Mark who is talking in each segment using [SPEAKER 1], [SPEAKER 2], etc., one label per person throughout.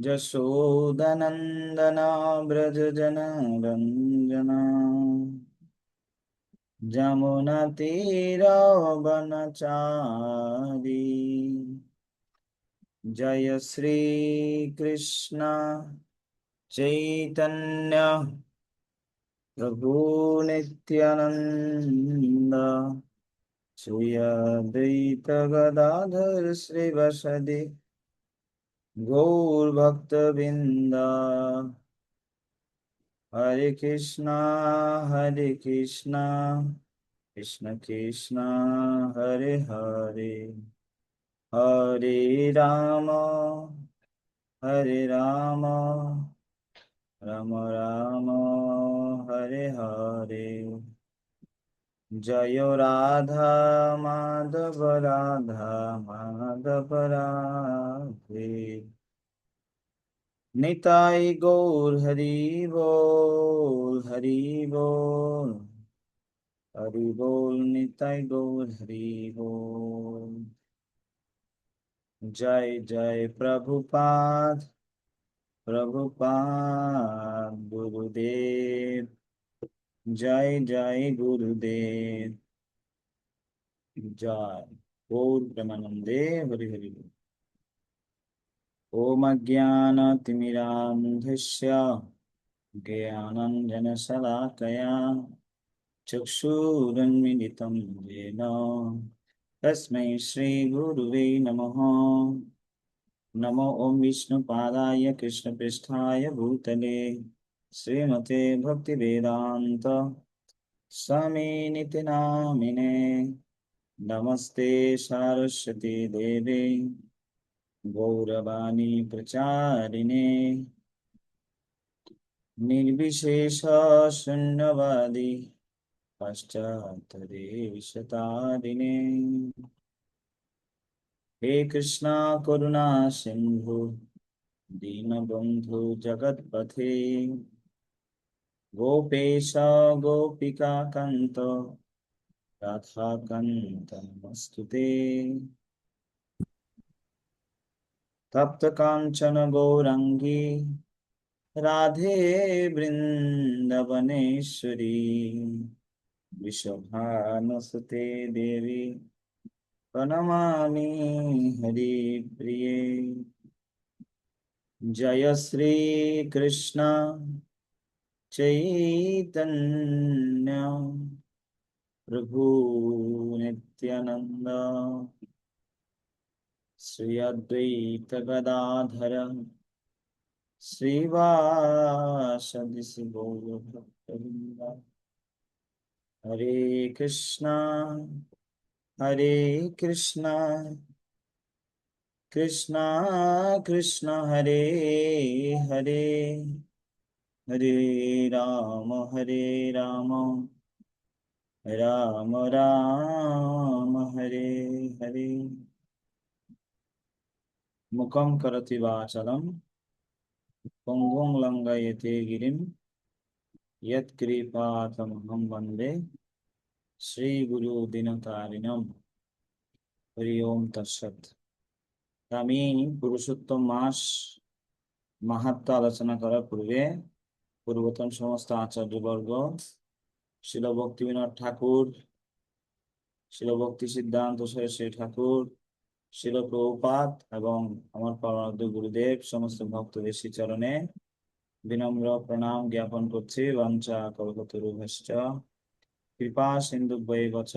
[SPEAKER 1] जशोदनन्दना व्रजजनरञ्जना जमुनतीरवनचारी जय श्री कृष्ण चैतन्य प्रभु नित्यानंद श्री अद्वैत गदाधर श्रीवासदि गौर भक्तवृंद हरे कृष्णा कृष्ण कृष्णा हरे हरे हरे राम राम राम हरे हरे जय राधा माधव राधे निताई गौर हरि बोल निताई गौर हरि बोल। जय जय प्रभुपाद गुरुदेव जय जय गुरुदेव जय गौर प्रेमानंदे हरि हरि बोल। ओम अज्ञानतिमिरान्धस्य ज्ञानाञ्जनशलाकया चक्षुरुन्मीलितं येन तस्मै श्रीगुरुवे नमः। नमो ओं विष्णुपादाय कृष्णपृष्ठाय भूतले श्रीमते भक्तिवेदान्त स्वामिनिति नामिने नमस्ते सरस्वती देवे गौरवाणी प्रचारिणे निर्विशेष शून्यवादी पाश्चात्यदेशतारिणे हे कृष्णा करुणा सिंधु दीनबंधु जगत्पथे गोपेश गोपिका कांत राधा कांत नमस्तुते तप्त कांचन गौरांगी राधे वृंदवनेश्वरी विश्वभानुसुते देवी प्रणमामि हरिप्रिये। जय श्री कृष्ण चैतन्य प्रभु नित्यानंद श्री अद्वैत गदाधर श्रीवासदि गौर भक्तवृंद। हरे कृष्णा कृष्णा कृष्णा हरे हरे हरे राम राम राम हरे हरे। मुखं करोति वाचालं पंगुं लंघयते गिरिं यत्कृपातमहं वन्दे श्रीगुरु दीनतारिणं। हरि ओम तत्सत्। আমি পুরুষোত্তম মাস মাহাত্ম্য আলোচনা করার পূর্বে পূর্বতন সমস্ত আচার্যবর্গ শিল ভক্তিবিনোদ ঠাকুর, শিল ভক্তি সিদ্ধান্ত সরস্বতী ঠাকুর, শিল প্রভুপাদ এবং আমার পরমারাধ্য গুরুদেব সমস্ত ভক্তদের শ্রীচরণে বিনম্র প্রণাম জ্ঞাপন করছি। বাঞ্ছা কল্পতরুভ্যশ্চ কৃপা সিন্ধুভ্যেব চ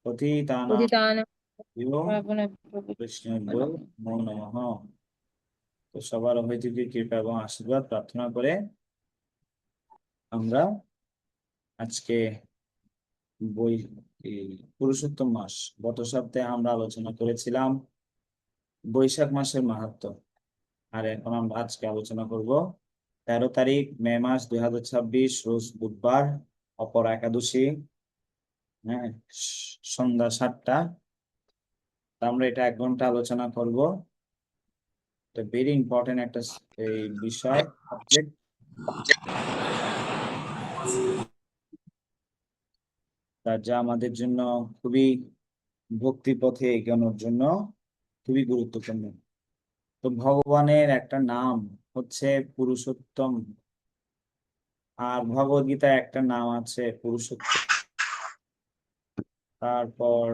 [SPEAKER 1] পতিতানাং কৃষ্ণেভ্যো নমো নমঃ। তো সবার অহেতুকী কৃপা এবং আশীর্বাদ প্রার্থনা করে আমরা আজকে পুরুষোত্তম মাস, গত সপ্তাহে আমরা আলোচনা করেছিলাম বৈশাখ মাসের মাহাত্ম্য, আর এখন আমরা আজকে আলোচনা করব 13 তারিখ মে মাস 2026 রোজ বুধবার, অপর একাদশী, হ্যাঁ, সন্ধ্যা 7টা। আমরা এটা 1 ঘন্টা আলোচনা করব। এটা ভেরি ইম্পর্টেন্ট একটা এই বিষয় সাবজেক্ট। যা আমাদের জন্য খুবই ভক্তি পথে এগোনোর জন্য খুবই গুরুত্বপূর্ণ। তো ভগবানের একটা নাম হচ্ছে পুরুষোত্তম, আর ভগবদ গীতায় একটা নাম আছে পুরুষোত্তম। তারপর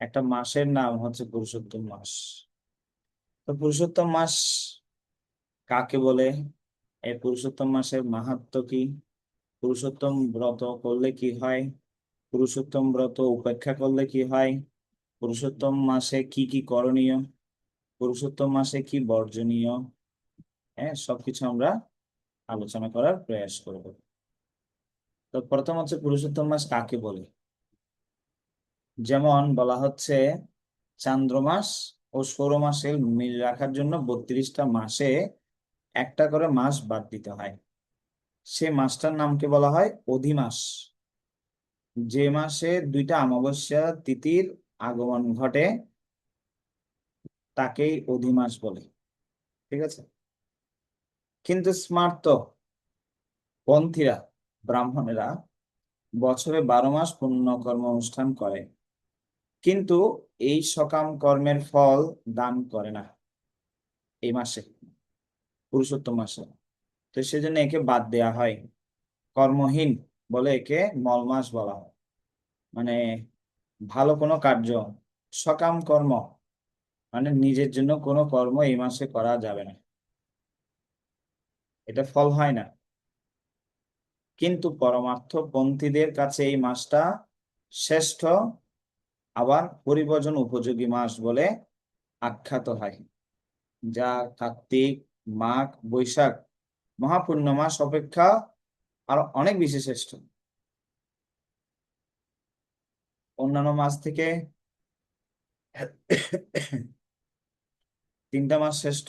[SPEAKER 1] একটা মাসের নাম হচ্ছে পুরুষোত্তম মাস। তো পুরুষোত্তম মাস কাকে বলে, এই পুরুষোত্তম মাসের মাহাত্ম্য কি, পুরুষোত্তম ব্রত করলে কি হয়, পুরুষোত্তম ব্রত উপেক্ষা করলে কি হয়, পুরুষোত্তম মাসে কি কি করণীয়, পুরুষোত্তম মাসে কি বর্জনীয়, হ্যাঁ সবকিছু আমরা আলোচনা করার প্রয়াস করব। তো প্রথম হচ্ছে পুরুষোত্তম মাস কাকে বলে। যেমন বলা হচ্ছে চান্দ্র মাস ও সৌর মাসের মিল রাখার জন্য 32টা মাসে একটা করে মাস বাদ দিতে হয়। সে মাসটার নামকে বলা হয় অধিমাস। যে মাসে দুইটা অমাবস্যা তিথির আগমন ঘটে তাকেই অধিমাস বলে। ঠিক আছে। কিন্তু স্মার্ত পন্থীরা, ব্রাহ্মণেরা বছরে 12 মাস পুণ্য কর্ম অনুষ্ঠান করে, কিন্তু এই সকাম কর্মের ফল দান করে না এই মাসে, পুরুষোত্তম মাসে। তো সেজন্য একে বাদ দেয়া হয়, কর্মহীন বলে একে মল মাস বলা হয়। মানে ভালো কোনো কার্য, সকাম কর্ম মানে নিজের জন্য কোনো কর্ম এই মাসে করা যাবে না, এটা ফল হয় না। কিন্তু পরমার্থ পন্থীদের কাছে এই মাসটা শ্রেষ্ঠ, আবার পরিবর্জন উপযোগী মাস বলে আখ্যাত হয়, যা কার্তিক, মাঘ, বৈশাখ মহাপূর্ণ মাস অপেক্ষা আরো অনেক বেশি শ্রেষ্ঠ। অন্যান্য মাস থেকে 3টা মাস শ্রেষ্ঠ,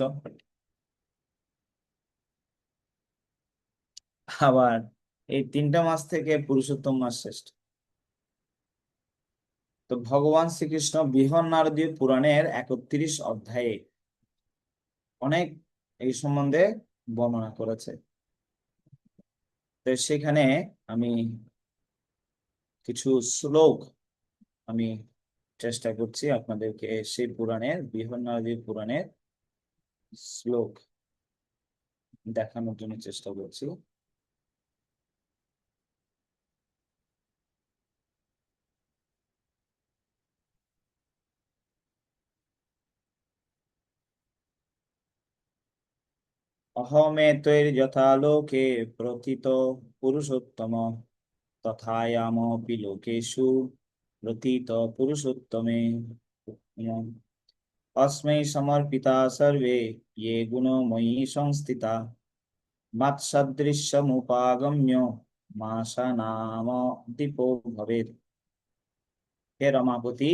[SPEAKER 1] আবার এই 3টা মাস থেকে পুরুষোত্তম মাস শ্রেষ্ঠ। তো ভগবান শ্রীকৃষ্ণ বৃহৎ নারদীয় পুরাণের 31 অধ্যায়ে অনেক এই সম্বন্ধে বর্ণনা করেছে। তো সেখানে আমি কিছু শ্লোক আমি চেষ্টা করছি আপনাদেরকে সেই পুরাণের, বৃহৎ নারদীয় পুরাণের শ্লোক দেখানোর জন্য চেষ্টা করছি। অহমেতৈর্যথা লোকে প্রথিত পুরুষোত্তম, তথায়ামপি লোকেষু প্রথিত পুরুষোত্তমে। अस्मै समर्पिता सर्वे ये गुणमयी संस्थिता, मत्सदृशमुपागम्य मासा नाम দীপো ভবেৎ। হে রমাপতি,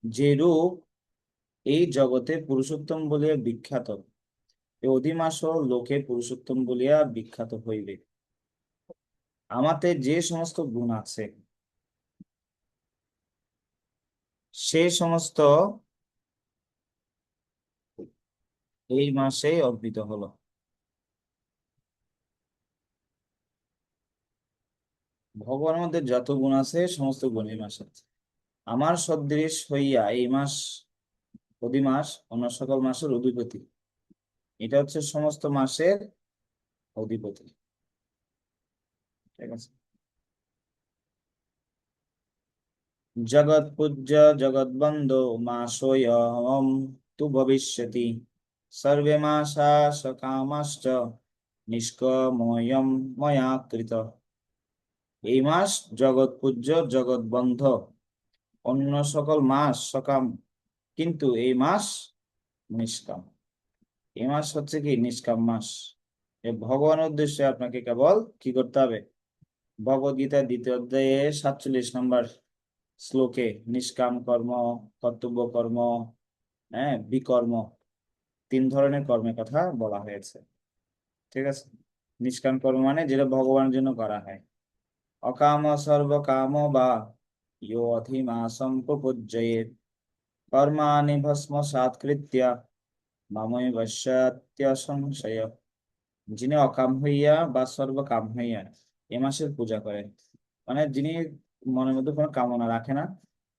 [SPEAKER 1] যে রূপ এই জগতে পুরুষোত্তম বলিয়া বিখ্যাত, এই অধিমাস লোকে পুরুষোত্তম বলিয়া বিখ্যাত হইবে। আমাতে যে সমস্ত গুণ আছে সে সমস্ত এই মাসেই অর্পিত হলো। ভগবানের মধ্যে যত গুণ আছে সমস্ত গুণ এই মাসে আছে। আমার সদৃশ হইয়া এই মাস অধিমাস অন্য সকল মাসের অধিপতি, এটা হচ্ছে সমস্ত মাসের অধিপতি। ঠিক আছে। জগৎ পূজ্য জগৎ বন্ধো মাসোऽয়ং তু ভবিষ্যতি, সর্বে মাসা সকামাশ্চ নিষ্কামোऽয়ং ময়া কৃত। এই মাস জগৎ পূজ্য জগৎ বন্ধ, অন্য সকল মাস সকাম, কিন্তু এই মাস নিষ্কাম। এই মাস হচ্ছে কি নিষ্কাম মাস। এই ভগবানের উদ্দেশ্যে আপনাকে কেবল কি করতে হবে, ভগবদ গীতার 2য় অধ্যায়ে 47 নম্বর শ্লোকে নিষ্কাম কর্ম, কর্তব্য কর্ম, হ্যাঁ বিকর্ম, 3 ধরনের কর্মের কথা বলা হয়েছে। ঠিক আছে। নিষ্কাম কর্ম মানে যেটা ভগবানের জন্য করা হয়। অকাম সর্ব কাম বা ইয়ো অধিমাসম প্রপজ্যেত, কর্মাণি ভস্মসাৎ কৃত্য মামৈবস্যাত্য সংশয়। যিনি অকাম হইয়া বা সর্বকাম হইয়া এ মাসের পূজা করেন, মানে যিনি মনের মধ্যে কোনো কামনা রাখে না,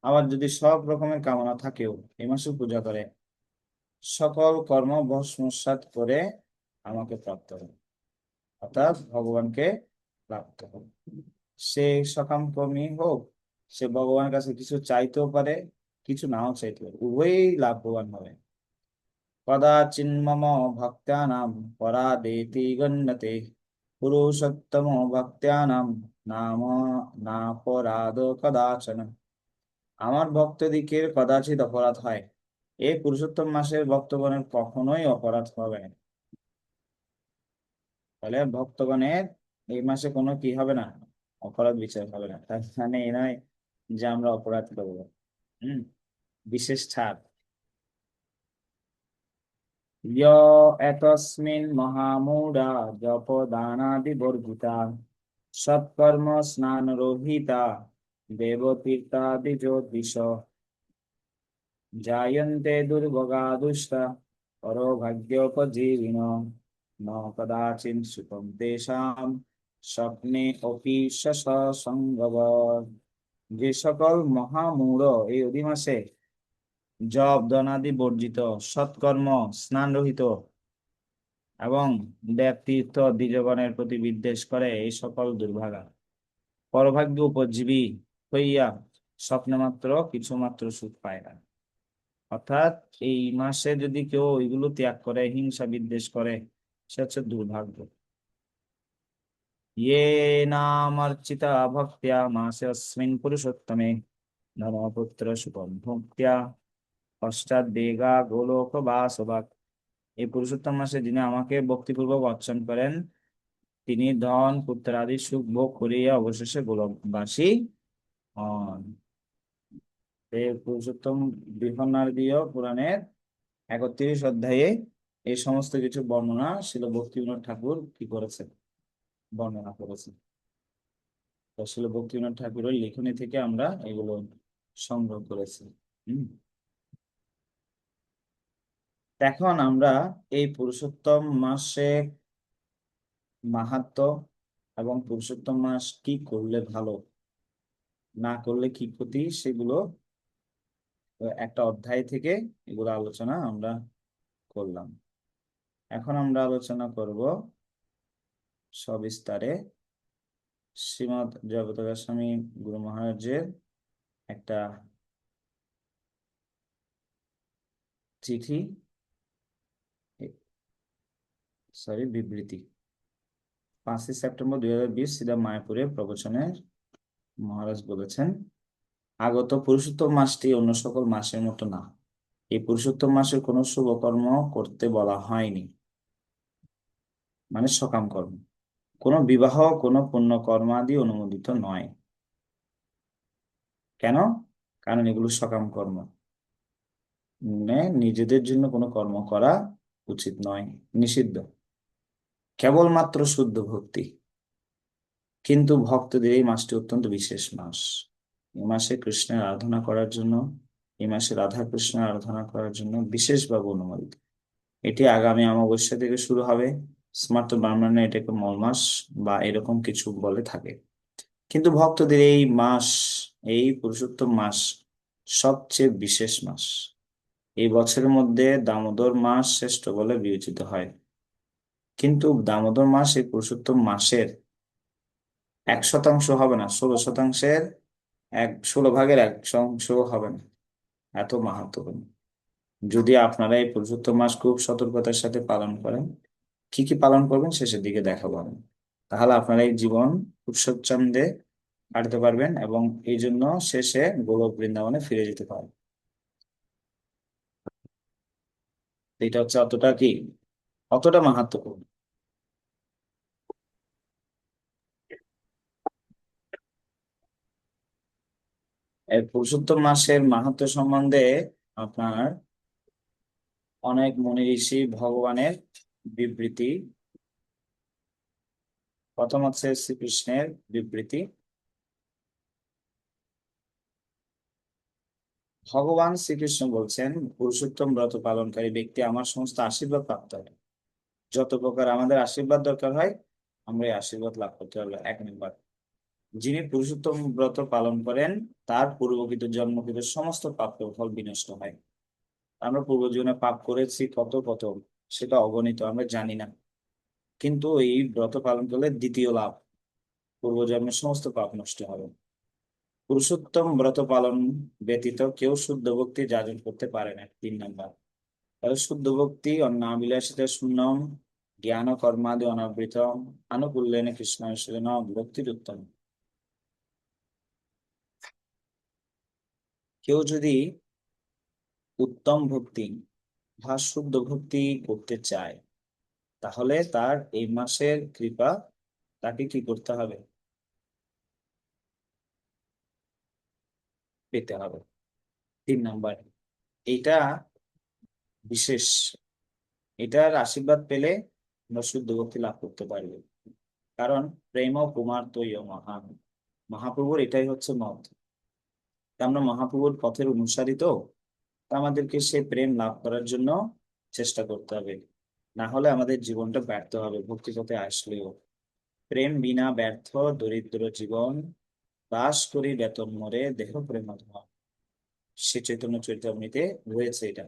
[SPEAKER 1] আবার যদি সব রকমের কামনা থাকেও এই মাসে পূজা করে, সকল কর্ম ভস্মসাৎ করে আমাকে প্রাপ্ত হবে, অর্থাৎ ভগবানকে প্রাপ্ত হবে। সে সকাম কর্মী হোক, সে ভগবানের কাছে কিছু চাইতেও পারে, কিছু নাও চাইতে পারে, উভয়ই লাভবান হবে। কদাচিন্মম ভক্তানাম পরাদেতি গণ্যতে, পুরুষোত্তম ভক্তানাম নাম নাপরাধ কদাচন। আমার ভক্তদিকের কদাচিৎ অপরাধ হয়, এই পুরুষোত্তম মাসের ভক্তগণের কখনোই অপরাধ হবে না। তাহলে ভক্তগণের এই মাসে কোনো কি হবে না, অপরাধ বিচার হবে না। তার মানে এই নয় যে আমরা অপরাধ করবো। হম। বিশেষ ছাড়। য় এতস্মিন মহামূঢ়া জপ দানাদি বর্জিতা, সৎকর্ম স্নান রোহিতা, দেবতীর্থাদি জ্যোতিষ, জায়ন্তে দুর্ভগা দুষ্টা পরো ভাগ্যোপজীবিন, ন কদাচিৎ সুখম তেষাম স্বপ্নে অপি সসঙ্গবৎ। যে সকল মহামূঢ় এই অধিমাসে জপ দানাদি বর্জিত, সৎকর্ম স্নান রহিত এবং দেব তীর্থ দ্বিজগণের প্রতি বিদ্বেষ করে, এই সকল দুর্ভাগা পরভাগ্য উপজীবী হইয়া স্বপ্নে মাত্র কিছু মাত্র সুখ পায় না। অর্থাৎ এই মাসে যদি কেউ ওইগুলো ত্যাগ করে, হিংসা বিদ্বেষ করে, সে হচ্ছে দুর্ভাগ্য। ये नामर्चिता भक्त्या मासे अस्मिन् पुरुषोत्तमे, धर्मपुत्र सुखं भुक्त्या পশ্চাৎ দেগা গোলোক বাসবাক। এই পুরুষোত্তম মাসে যিনি আমাকে ভক্তিপূর্বক অর্চন করেন, তিনি ধন পুত্র আদি সুখ ভোগ করিয়া অবশেষে গোলকবাসী হন। এই পুরুষোত্তম বৃহন্নারদীয় পুরাণের 31 অধ্যায়ে এই সমস্ত কিছু বর্ণনা শ্রীল ভক্তিবিনোদ ঠাকুর কি করেছেন, বর্ণনা করেছেন। তো শ্রীল ভক্তিবিনোদ ঠাকুরের লেখনী থেকে আমরা এগুলো সংগ্রহ করেছি। হম। এখন আমরা এই পুরুষোত্তম মাসে মাহাত্ম্য এবং পুরুষোত্তম মাস কি করলে ভালো, না করলে কি ক্ষতি, সেগুলো একটা অধ্যায় থেকে এগুলো আলোচনা আমরা করলাম। এখন আমরা আলোচনা করব সবিস্তারে শ্রীমৎ জগত গোস্বামী গুরু মহারাজের একটা চিঠি, বিবৃতি। 5ই সেপ্টেম্বর 2020 সিধা মায়াপুরে প্রবচনে মহারাজ বলেছেন, আগত পুরুষোত্তম মাসটি অন্য সকল মাসের মতো না। এই পুরুষোত্তম মাসে কোনো শুভকর্ম করতে বলা হয়নি, মানে সকাম কর্ম, কোনো বিবাহ, কোনো পুণ্য কর্মাদি অনুমোদিত নয়। কেন? কারণ এগুলো সকাম কর্ম, মানে নিজেদের জন্য কোনো কর্ম করা উচিত নয়, নিষিদ্ধ, কেবলমাত্র শুদ্ধ ভক্তি। কিন্তু ভক্তদের এই মাসটি অত্যন্ত বিশেষ মাস। এই মাসে কৃষ্ণের আরাধনা করার জন্য, এই মাসে রাধা কৃষ্ণের আরাধনা করার জন্য বিশেষভাবে অনুমোদিত। এটি আগামী অমাবস্যা থেকে শুরু হবে। স্মার্ত ব্রাহ্মণে এটাকে মল মাস বা এরকম কিছু বলে থাকে। কিন্তু ভক্তদের এই মাস, এই পুরুষোত্তম মাস সবচেয়ে বিশেষ মাস। এই বছরের মধ্যে দামোদর মাস শ্রেষ্ঠ বলে বিবেচিত হয়, কিন্তু দামোদর মাস এই পুরুষোত্তম মাসের 1% হবে না, 16%, 16 ভাগের 1 অংশ হবে না, এত মাহাত্ম্যপূর্ণ। যদি আপনারা এই পুরুষোত্তম মাস খুব সতর্কতার সাথে পালন করেন, কি কি পালন করবেন শেষের দিকে দেখাবো আমি, তাহলে আপনারা এই জীবন খুব স্বচ্ছন্দে কাটাতে পারবেন এবং এই জন্য শেষে গোলক বৃন্দাবনে ফিরে যেতে পারবেন। এটা হচ্ছে অতটা কি, অতটা মাহাত্ম্যপূর্ণ। এই পুরুষোত্তম মাসের মাহাত্ম্য সম্বন্ধে আপনার অনেক মুনি ঋষি ভগবানের বিবৃতি। প্রথম হচ্ছে শ্রীকৃষ্ণের বিবৃতি। ভগবান শ্রীকৃষ্ণ বলছেন, পুরুষোত্তম ব্রত পালনকারী ব্যক্তি আমার সমস্ত আশীর্বাদ প্রাপ্ত হয়। যত প্রকার আমাদের আশীর্বাদ দরকার হয়, আমরা এই আশীর্বাদ লাভ করতে পারবো। 1 নম্বর। যিনি পুরুষোত্তম ব্রত পালন করেন তার পূর্বকৃত জন্মকৃত সমস্ত পাপ ফল বিনষ্ট হয়। আমরা পূর্বজীবনে পাপ করেছি কত কত, সেটা অগণিত, আমরা জানি না। কিন্তু এই ব্রত পালন করলে দ্বিতীয় লাভ, পূর্বজন্মের সমস্ত পাপ নষ্ট হবে। পুরুষোত্তম ব্রত পালন ব্যতীত কেউ শুদ্ধ ভক্তি যাজন করতে পারে না। 3 নাম্বার, তাহলে শুদ্ধ ভক্তি অন্নাবিলাসিতা শূন্যম জ্ঞান কর্মাদি অনাবৃতম আনুকূল্যেন কৃষ্ণ ভক্তির উত্তম। কেউ যদি উত্তম ভক্তি বা শুদ্ধ ভক্তি করতে চায়, তাহলে তার এই মাসের কৃপা তাকে কি করতে হবে? পেতে হবে। 3 নাম্বার, এটা বিশেষ, এটার আশীর্বাদ পেলে আমরা শুদ্ধ ভক্তি লাভ করতে পারবো। কারণ প্রেম কুমার তৈয় মহান, মহাপ্রভুর এটাই হচ্ছে মত। তা আমরা মহাপ্রভুর পথের অনুসারী, তো তা আমাদেরকে সে প্রেম লাভ করার জন্য চেষ্টা করতে হবে। না হলে আমাদের জীবনটা ব্যর্থ হবে ভক্তি পথে আসলেও। প্রেম বিনা ব্যর্থ দরিদ্র জীবন, বাস করি বেতন মরে দেহ প্রেম ধোয়া। শ্রী চৈতন্য চরিতামৃতে রয়েছে এটা।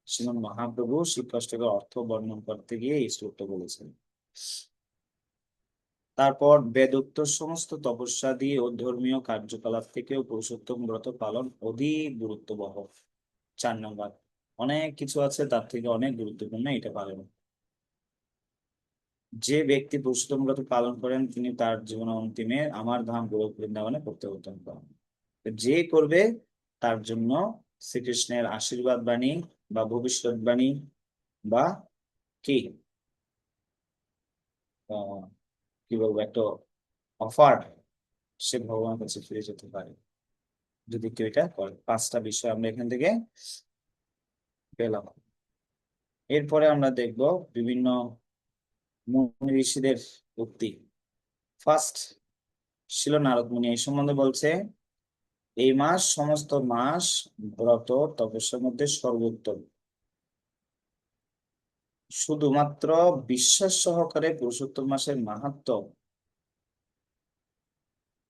[SPEAKER 1] শ্রীমন মহাপ্রভু শ্রীকৃষ্ণের অর্থ বর্ণন করতে গিয়ে এই শ্লোকটা বলেছেন। তারপর বেদোক্ত সমস্ত তপস্যাদি ও ধর্মীয় কার্যকলাপ থেকেও পুরুষোত্তম ব্রত পালন অধিক গুরুত্ববহ। 4 নাম্বার, অনেক কিছু আছে, তার থেকে অনেক গুরুত্বপূর্ণ এটা পালন। যে ব্যক্তি পুরুষোত্তম ব্রত পালন করেন তিনি তার জীবন অন্তিমে আমার ধাম গোলক বৃন্দাবনে প্রত্যাবর্তন করেন। তো যে করবে তার জন্য শ্রীকৃষ্ণের আশীর্বাদ বাণী বা ভবিষ্যৎবাণী বা কি আহ, কি বলবো, একটা অফার, সে ভগবানের কাছে ফিরে যেতে পারে যদি কেউ এটা করে। 5টা বিষয় আমরা এখান থেকে পেলাম। এরপরে আমরা দেখব বিভিন্ন মুনি ঋষিদের উক্তি। ফার্স্ট, শিল নারদ মুনি এই সম্বন্ধে বলছে, এই মাস সমস্ত মাস ব্রত তপস্যার মধ্যে সর্বোত্তম। শুধুমাত্র বিশ্বাস সহকারে পুরুষোত্তম মাসের মাহাত্ম্য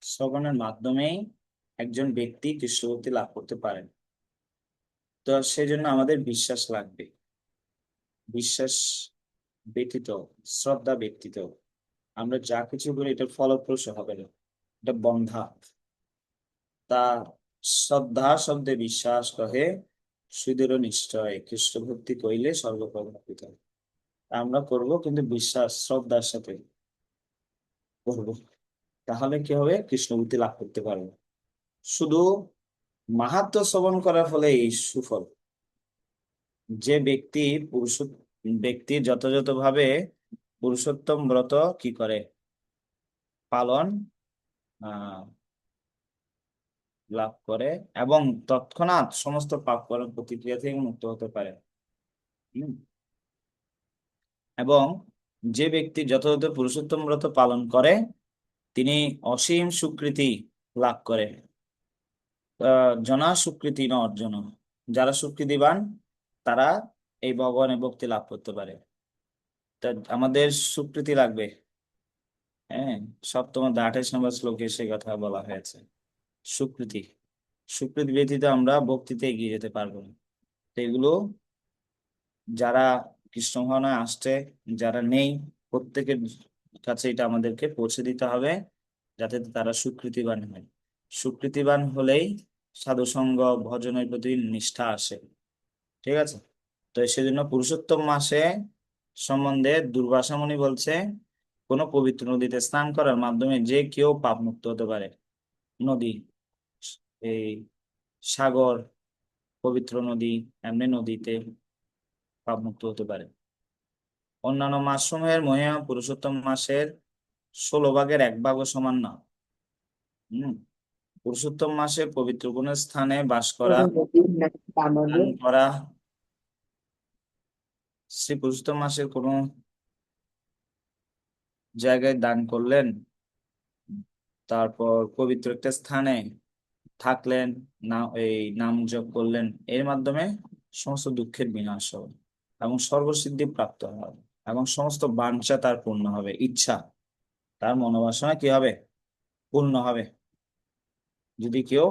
[SPEAKER 1] শ্রবণের মাধ্যমেই একজন ব্যক্তি কৃষ্ণভক্তি লাভ করতে পারেন। তো সেজন্য আমাদের বিশ্বাস লাগবে। বিশ্বাস ব্যতীত, শ্রদ্ধা ব্যতীত আমরা যা কিছু করি এটা ফলপ্রসূ হবে না, এটা বন্ধা। তা শ্রদ্ধা শব্দে বিশ্বাস কহে সুদৃঢ় নিশ্চয় কৃষ্ণ ভক্তি কইলে সর্বপ্রভাবিত। আমরা করব কিন্তু বিশ্বাস শ্রদ্ধার সাথে করব, তাহলে কি হবে? কৃষ্ণ ভক্তি লাভ করতে পারবো। শুধু মাহাত্ম্য শ্রবণ করার ফলে এই সুফল। যে ব্যক্তি পুরুষ ব্যক্তি যথাযথভাবে পুরুষোত্তম ব্রত কি করে পালন আহ লাভ করে এবং তৎক্ষণাৎ সমস্ত পাপ করার প্রতিক্রিয়া থেকে মুক্ত হতে পারে। হুম। এবং যে ব্যক্তি যথাযথ পুরুষোত্তম ব্রত পালন করে তিনি অসীম সুকৃতি লাভ করে। জনা সুকৃতি ন অর্জন, যারা সুকৃতিবান তারা এই ভগবানের ভক্তি লাভ করতে পারে। তা আমাদের সুকৃতি লাগবে। হ্যাঁ, 28 নম্বর শ্লোকে সে কথা বলা হয়েছে। সুকৃতি, সুকৃতি ব্যতীত আমরা ভক্তিতে এগিয়ে যেতে পারবো না। তো এগুলো যারা কৃষ্ণ ভাবনায় আসছে, যারা নেই, প্রত্যেকের কাছে এটা আমাদেরকে পৌঁছে দিতে হবে যাতে তারা সুকৃতিবান হয়। সুকৃতিবান হলেই সাধুসঙ্গ ভজনের প্রতি নিষ্ঠা আসে। ঠিক আছে। তো সেজন্য পুরুষোত্তম মাসে সম্বন্ধে দুর্বাসা মুনি বলছে, কোন পবিত্র নদীতে স্নান করার মাধ্যমে যে কেউ পাপ মুক্ত হতে পারে। নদী, এই সাগর, পবিত্র নদী, এমনি নদীতে পাপ মুক্ত হতে পারে। অন্যান্য মাসসমূহের মহিমা পুরুষোত্তম মাসের 16 ভাগের 1 ভাগও সমান না। হম। পুরুষোত্তম মাসে পবিত্র কোন স্থানে বাস করা, দান করা, শ্রী পুরুষোত্তম মাসের কোন জায়গায় দান করলেন, তারপর পবিত্র একটা স্থানে থাকলেন, না এই নাম জপ করলেন, এর মাধ্যমে সমস্ত দুঃখের বিনাশ হবে এবং সর্বসিদ্ধি প্রাপ্ত হবে এবং সমস্ত বাঞ্ছা তার পূর্ণ হবে, ইচ্ছা, তার মনোবাসনা কি হবে? পূর্ণ হবে যদি কেউ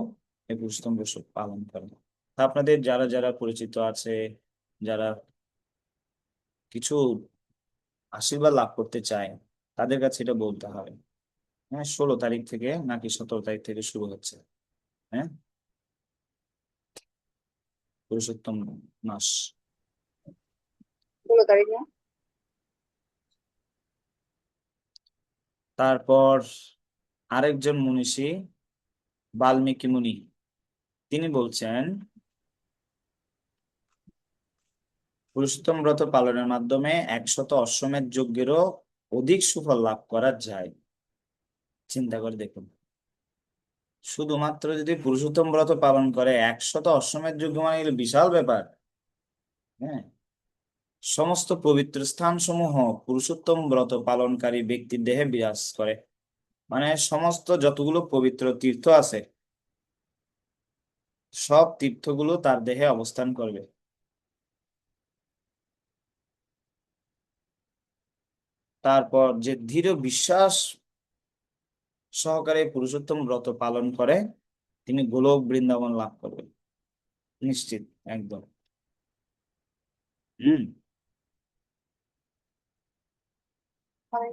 [SPEAKER 1] এই পুরুষোত্তম ব্রত পালন করে। তা আপনাদের যারা যারা পরিচিত আছে, যারা কিছু আশীর্বাদ লাভ করতে চায়, তাদের কাছে এটা বলতে হবে। হ্যাঁ, 16 তারিখ থেকে নাকি 17 তারিখ থেকে শুরু হচ্ছে। হ্যাঁ, পুরুষোত্তম মাস।
[SPEAKER 2] 16 তারিখ না?
[SPEAKER 1] তারপর আরেকজন মনীষী বাল্মীকি মুনি, তিনি বলছেন পুরুষোত্তম ব্রত পালনের মাধ্যমে 100 অশ্বমেধ যজ্ঞেরও অধিক সুফল লাভ করা যায়। চিন্তা করে দেখুন, শুধুমাত্র যদি পুরুষোত্তম ব্রত পালন করে 100 অশ্বমেধ যজ্ঞ, মানে এগুলো বিশাল ব্যাপার। হ্যাঁ, সমস্ত পবিত্র স্থান সমূহ পুরুষোত্তম ব্রত পালনকারী ব্যক্তির দেহে বিরাজ করে, মানে সমস্ত যতগুলো পবিত্র তীর্থ আছে সব তীর্থগুলো তার দেহে অবস্থান করবে। তারপর যে দৃঢ় বিশ্বাস সহকারে পুরুষোত্তম ব্রত পালন করে তিনি গোলক বৃন্দাবন লাভ করবেন, নিশ্চিত, একদম। হম।
[SPEAKER 2] মানে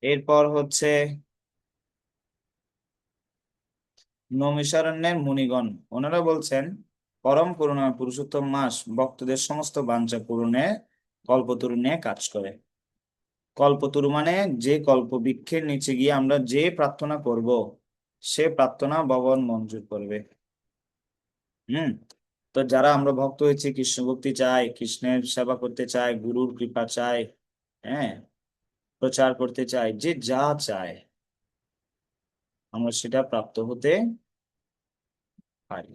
[SPEAKER 1] এরপর হচ্ছে নৈমিষারণ্যের মুনিগণ, ওনারা বলছেন পরম করুণা পুরুষোত্তম মাস ভক্তদের সমস্ত বাঞ্ছা পূরণে কল্পতরু নিয়ে কাজ করে। কল্পতরু মানে যে কল্প বৃক্ষের নিচে গিয়ে আমরা যে প্রার্থনা করব সে প্রার্থনা ভগবান মঞ্জুর করবে। হুম। তো যারা আমরা ভক্ত হয়েছি, কৃষ্ণ ভক্তি চাই, কৃষ্ণের সেবা করতে চাই, গুরুর কৃপা চাই, হ্যাঁ, প্রচার করতে চাই, যে যা চায় আমরা সেটা প্রাপ্ত হতে পারি।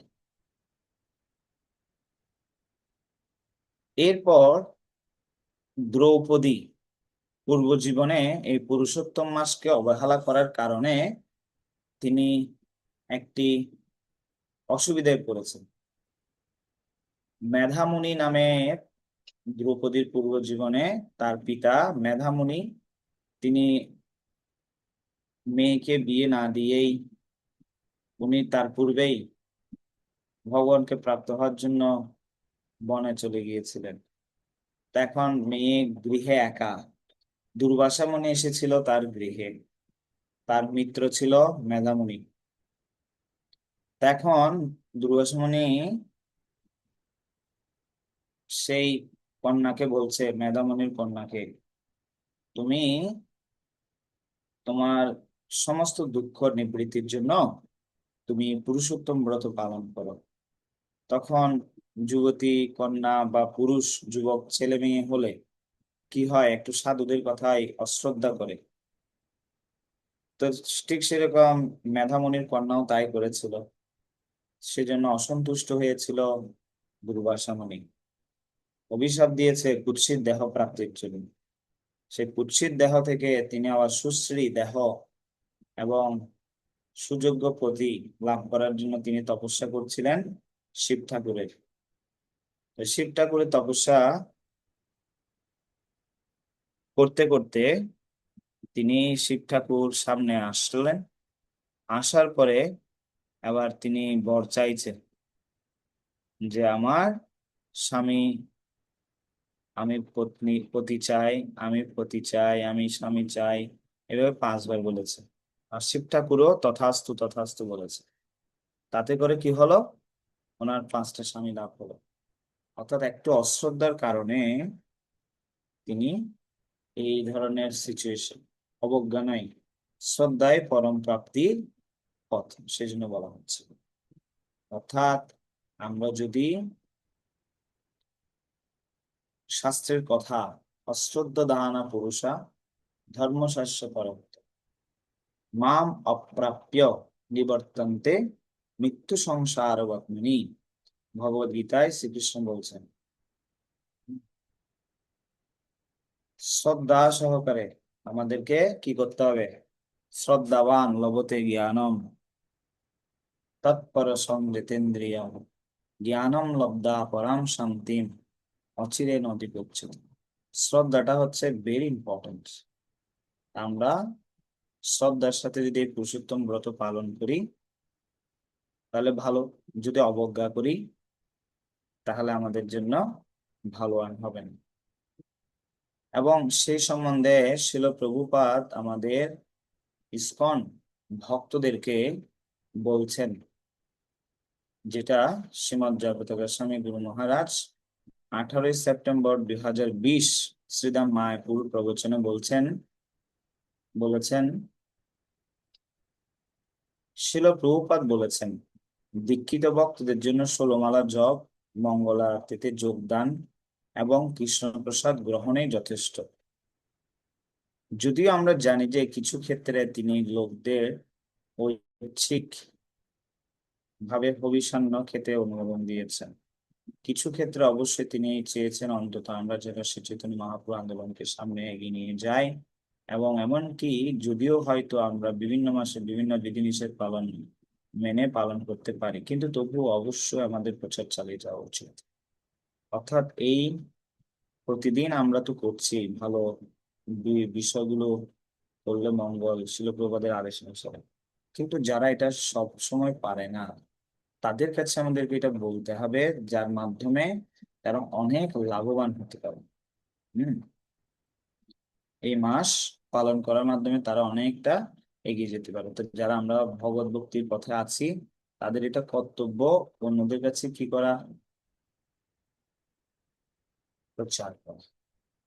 [SPEAKER 1] এরপর দ্রৌপদী পূর্ব জীবনে এই পুরুষোত্তম মাসকে অবহেলা করার কারণে তিনি একটি অসুবিধায় পড়েছেন। মেধামুনি নামে দ্রৌপদীর পূর্ব জীবনে তার পিতা মেধামুনি, তিনি মেয়েকে বিয়ে না দিয়েই উনি তার পূর্বেই ভগবানকে প্রাপ্ত হওয়ার জন্য বনে চলে গিয়েছিলেন। তা এখন মেয়ে গৃহে একা, দুর্বাসা মুনি এসেছিল তার গৃহে, তার মিত্র ছিল মেধামুনি। তা এখন দুর্বাসা মুনি সেই কন্যাকে বলছে, মেধামুনির কন্যাকে, তুমি তোমার সমস্ত দুঃখ নিবৃত্তির জন্য তুমি পুরুষোত্তম ব্রত পালন করো। তখন যুবতী কন্যা বা পুরুষ যুবক ছেলে মেয়ে হলে কি হয়, একটু সাধুদের কথাই অশ্রদ্ধা করে। তো ঠিক সেরকম মেধামণির কন্যাও তাই করেছিল, সেজন্য অসন্তুষ্ট হয়েছিল দুর্বাসা মুনি, অভিশাপ দিয়েছে কুৎসিত দেহ প্রাপ্তির জন্য। সেই কুৎসিত দেহ থেকে তিনি আবার সুশ্রী দেহ এবং সুযোগ্য পতি লাভ করার জন্য তিনি তপস্যা করছিলেন শিব ঠাকুরের। তো শিব ঠাকুরের তপস্যা করতে করতে তিনি শিব ঠাকুর সামনে আসলেন, আসার পরে আবার তিনি বর চাইছেন যে আমার স্বামী, আমি পত্নী পতি চাই, আমি পতি চাই, আমি স্বামী চাই, এভাবে 5 বার বলেছে। আর শিব ঠাকুরও তথাস্তু তথাস্তু বলেছে। তাতে করে কি হলো, ওনার 5টা স্বামী লাভ হলো। অর্থাৎ একটু অশ্রদ্ধার কারণে তিনি এই ধরনের সিচুয়েশন, অবজ্ঞা নাই, শ্রদ্ধায় পরম প্রাপ্তির পথ, সেজন্য বলা হচ্ছে। অর্থাৎ আমরা যদি শাস্ত্রের কথা অশ্রদ্ধা দাহানা পুরুষা ধর্মশাস্ত্র পরন্ত মাম অপ্রাপ্য নিবর্তন্তে মৃত্যু সংসার বত্মনি, ভগবদ গীতায় শ্রীকৃষ্ণ বলছেন। শ্রদ্ধা সহকারে আমাদেরকে কি করতে হবে, শ্রদ্ধাবান লভতে জ্ঞানম তৎপর সংযতেন্দ্রিয় জ্ঞানম লব্ধা পরাম শান্তিম অচিরে নদীপচ্যতে। শ্রদ্ধাটা হচ্ছে ভেরি ইম্পর্টেন্ট। আমরা শ্রদ্ধার সাথে যদি এই পুরুষোত্তম ব্রত পালন করি তাহলে ভালো, যদি অবজ্ঞা করি তাহলে আমাদের জন্য ভালো আর হবে না। এবং সেই সম্বন্ধে শিল প্রভুপাদ আমাদের ইসকন ভক্তদেরকে বলছেন, যেটা শ্রীমৎ জগত গোস্বামী গুরু মহারাজ 18 সেপ্টেম্বর 2020 শ্রীদাম মায়াপুর প্রবচনে বলেছেন শিল প্রভুপাদ বলেছেন, দীক্ষিত ভক্তদের জন্য 16 মালা জপ, মঙ্গল আরতিতে যোগদান এবং কৃষ্ণপ্রসাদ গ্রহণেই যথেষ্ট। যদিও আমরা জানি যে কিছু ক্ষেত্রে তিনি লোকদের ঐচ্ছিক ভাবে হবিষান্ন খেতে অনুমোদন দিয়েছেন, কিছু ক্ষেত্রে অবশ্যই তিনি চেয়েছেন অন্তত আমরা যারা শ্রী চৈতন্য মহাপ্রভু আন্দোলনকে সামনে এগিয়ে নিয়ে যাই, এবং এমনকি যদিও হয়তো আমরা বিভিন্ন মাসে বিভিন্ন বিধিনিষেধ মেনে পালন করতে পারি, কিন্তু তবুও অবশ্যই আমাদের প্রচার চালিয়ে যাওয়া উচিত। অর্থাৎ এই প্রতিদিন আমরা তো করছি ভালো বিষয়গুলো করলে মঙ্গল, শিল প্রভুপাদের আদেশ অনুসারে, কিন্তু যারা এটা সব সময় পারে না তাদের কাছে আমাদেরকে এটা বলতে হবে, যার মাধ্যমে তারা অনেক লাভবান হতে পারে। হম এই মাস পালন করার মাধ্যমে তারা অনেকটা এগিয়ে যেতে পারে। তো যারা আমরা ভগবত ভক্তির পথে আছি তাদের এটা কর্তব্য অন্যদের কাছে কি করা, প্রচার করা,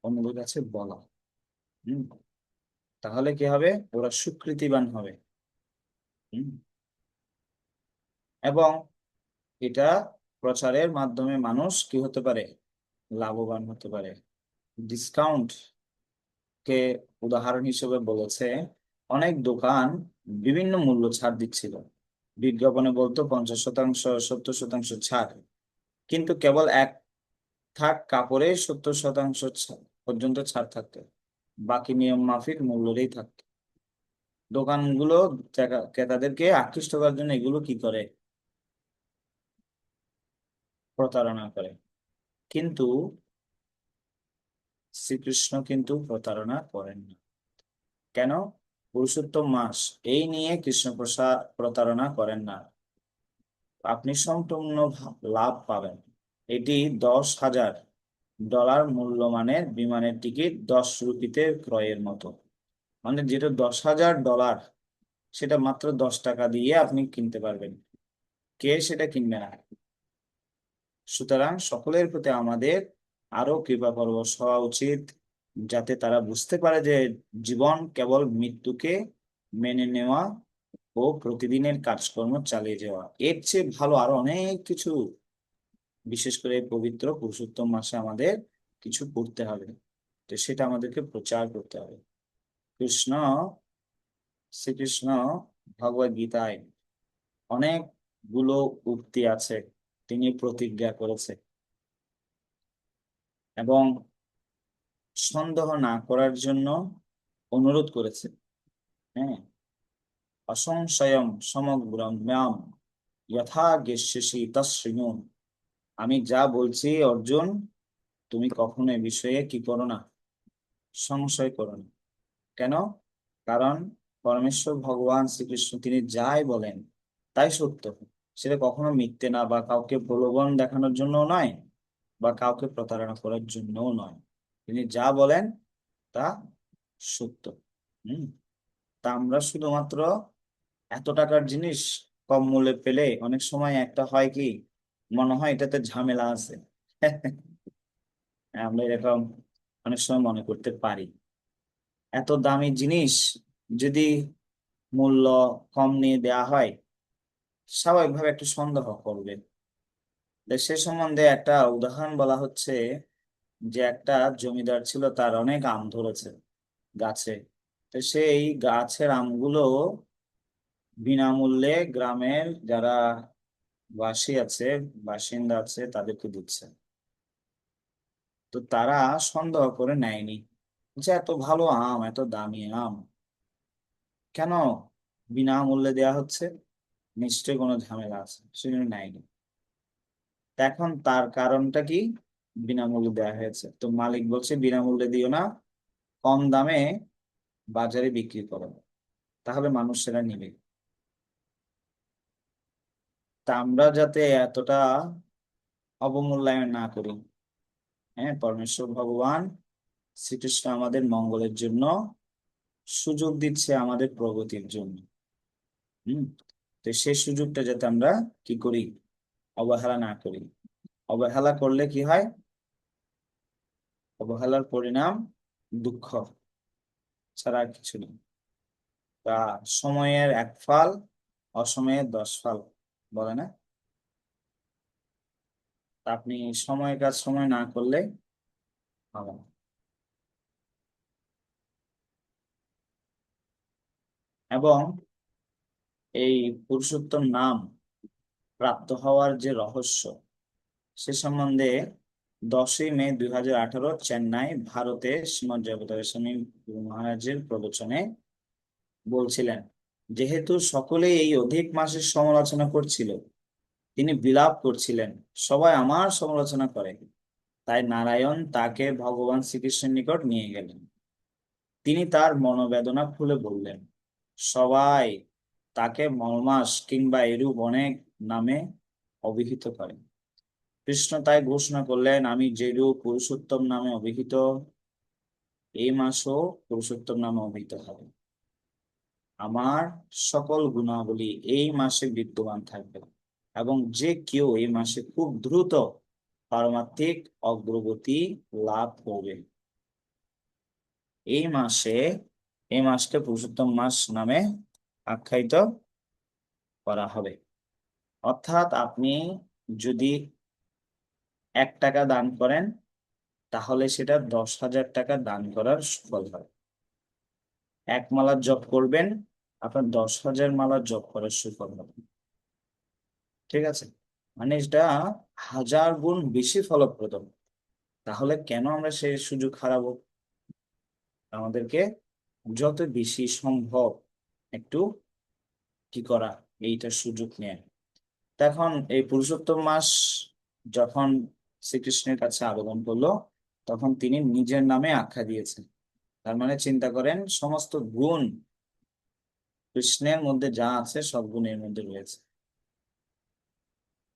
[SPEAKER 1] অন্যদের কাছে বলা। হম তাহলে কি হবে, ওরা স্বীকৃতিবান হবে। হম এবং এটা প্রচারের মাধ্যমে মানুষ কি হতে পারে, লাভবান হতে পারে। ডিসকাউন্ট কে উদাহরণ হিসেবে বলেছে, অনেক দোকান বিভিন্ন মূল্য ছাড় দিচ্ছিল, বিজ্ঞাপনে বলতো 50%, 70% ছাড়, কিন্তু কেবল এক থাক কাপড়ে 70% পর্যন্ত ছাড় থাকতো, বাকি নিয়ম মাফিক মূল্যেই থাকতো। দোকানগুলো ক্রেতাদেরকে আকৃষ্ট করার জন্য এগুলো কি করে, প্রতারণা করে। কিন্তু শ্রীকৃষ্ণ কিন্তু প্রতারণা করেন না। কেন? পুরুষোত্তম মাস এই নিয়ে কৃষ্ণ প্রসাদ প্রতারণা করেন না। আপনি সম্পূর্ণ লাভ পাবেন। এটি $10,000 মূল্যমানের বিমানের টিকিট 10 রুপিতে ক্রয়ের মতো, মানে যেটা $10,000 সেটা মাত্র 10 টাকা দিয়ে আপনি কিনতে পারবেন। কে সেটা কিনবে না? সুতরাং সকলের প্রতি আমাদের আরো কৃপা পরবশ হওয়া উচিত, যাতে তারা বুঝতে পারে যে জীবন কেবল মৃত্যুকে মেনে নেওয়া ও প্রতিদিনের কাজকর্ম চালিয়ে যাওয়া, এর চেয়ে ভালো আরো অনেক কিছু, বিশেষ করে পবিত্র পুরুষোত্তম মাসে আমাদের কিছু করতে হবে। তো সেটা আমাদেরকে প্রচার করতে হবে। কৃষ্ণ শ্রীকৃষ্ণ ভগবদ গীতায় অনেকগুলো উক্তি আছে, তিনি প্রতিজ্ঞা করেছে এবং সন্দেহ না করার জন্য অনুরোধ করেছে। হ্যাঁ, অসংশয়ম সমগ্রম ম্যাম যথা জ্ঞেষ্যসি তৎশৃণু। আমি যা বলছি অর্জুন, তুমি কখনো এ বিষয়ে কি করো না, সংশয় করো না। কেন? কারণ পরমেশ্বর ভগবান শ্রীকৃষ্ণ তিনি যাই বলেন তাই সত্য, সেটা কখনো মিথ্যে না, বা কাউকে প্রলোভন দেখানোর জন্য নয়, বা কাউকে প্রতারণা করার জন্যও নয়। তিনি যা বলেন তা সত্য। হম তা আমরা শুধুমাত্র এত টাকার জিনিস কম মূল্যে পেলে অনেক সময় একটা হয় কি, মনে হয় এটাতে ঝামেলা আছে। আমরা এরকম অনেক সময় মনে করতে পারি। এত দামি জিনিস যদি মূল্য কম নিয়ে দেয়া হয়, স্বাভাবিকভাবে একটু সন্দেহ করবে। সে সম্বন্ধে একটা উদাহরণ বলা হচ্ছে, যে একটা জমিদার ছিল, তার অনেক আম ধরেছে গাছে। তো সেই গাছের আমগুলো বিনামূল্যে গ্রামের যারা বাসী আছে, বাসিন্দা আছে তাদেরকে দিচ্ছে। তো তারা সন্দেহ করে নেয়নি, যে এত ভালো আম, এত দামি আম কেন বিনামূল্যে দেয়া হচ্ছে, নিশ্চয়ই কোনো ঝামেলা আছে, সেজন্য নেয়নি। তা এখন তার কারণটা কি, বিনামূল্যে দেওয়া হয়েছে। তো মালিক বলছে বিনামূল্যে দিও না, কম দামে বাজারে বিক্রি করো। তাহলে মানুষেরা নিবে। তা আমরা যাতে এতটা অবমূল্যায়ন না করি। হ্যাঁ, পরমেশ্বর ভগবান শ্রীকৃষ্ণ আমাদের মঙ্গলের জন্য সুযোগ দিচ্ছে, আমাদের প্রগতির জন্য। হম। তো সেই সুযোগটা যাতে আমরা কি করি, অবহেলা না করি। অবহেলা করলে কি হয়? অবহেলার পরিণাম দুঃখ ছাড়া আর কিছু নেই। তা সময়ের এক ফাল, অসময়ের 10 ফাল, বলে না? তা আপনি সময় কাজ সময় না করলে হবে না। এবং এই পুরুষোত্তম নাম প্রাপ্ত হওয়ার যে রহস্য, সে সম্বন্ধে 10ই মে 2018 চেন্নাই ভারতে শ্রীমৎ জগদ্ধাত্রী গোস্বামী মহারাজের প্রবচনে বলছিলেন, যেহেতু সকলেই এই অধিক মাসের সমালোচনা করছিল, তিনি বিলাপ করছিলেন, সবাই আমার সমালোচনা করে, তাই নারায়ণ তাকে ভগবান শ্রীকৃষ্ণের নিকট নিয়ে গেলেন। তিনি তার মনোবেদনা খুলে বললেন। সবাই তাকে মলমাস কিংবা এরূপ অনেক নামে অভিহিত করে। কৃষ্ণ তাই ঘোষণা করলেন, আমি যেরূপ পুরুষোত্তম নামে অভিহিত, এই মাসও পুরুষোত্তম নামে অভিহিত হবে। আমার সকল গুণাবলী এই মাসে বিদ্যমান থাকবে, এবং যে কেউ এই মাসে খুব দ্রুত পারমার্থিক অগ্রগতি লাভ করবে। এই মাসে, এই মাসকে পুরুষোত্তম মাস নামে আখ্যায়িত করা হবে। অর্থাৎ আপনি যদি 1 টাকা দান করেন, তাহলে সেটা 10,000 টাকা দান করার সুফল হয়। 1 মালা জপ করবেন, আপনার 10,000 মালা জপ করার সুফল হবে। ঠিক আছে? মানে এটা 1000 গুণ বেশি ফলপ্রদ। তাহলে কেন আমরা সেই সুযোগ হারাবো? আমাদেরকে যত বেশি সম্ভব একটু কি করা, এইটার সুযোগ নেয়। তখন এই পুরুষোত্তম মাস যখন শ্রীকৃষ্ণের কাছে আবেদন করলো, তখন তিনি নিজের নামে আখ্যা দিয়েছেন। তার মানে চিন্তা করেন, সমস্ত গুণ কৃষ্ণের মধ্যে যা আছে সব গুণ এর মধ্যে রয়েছে।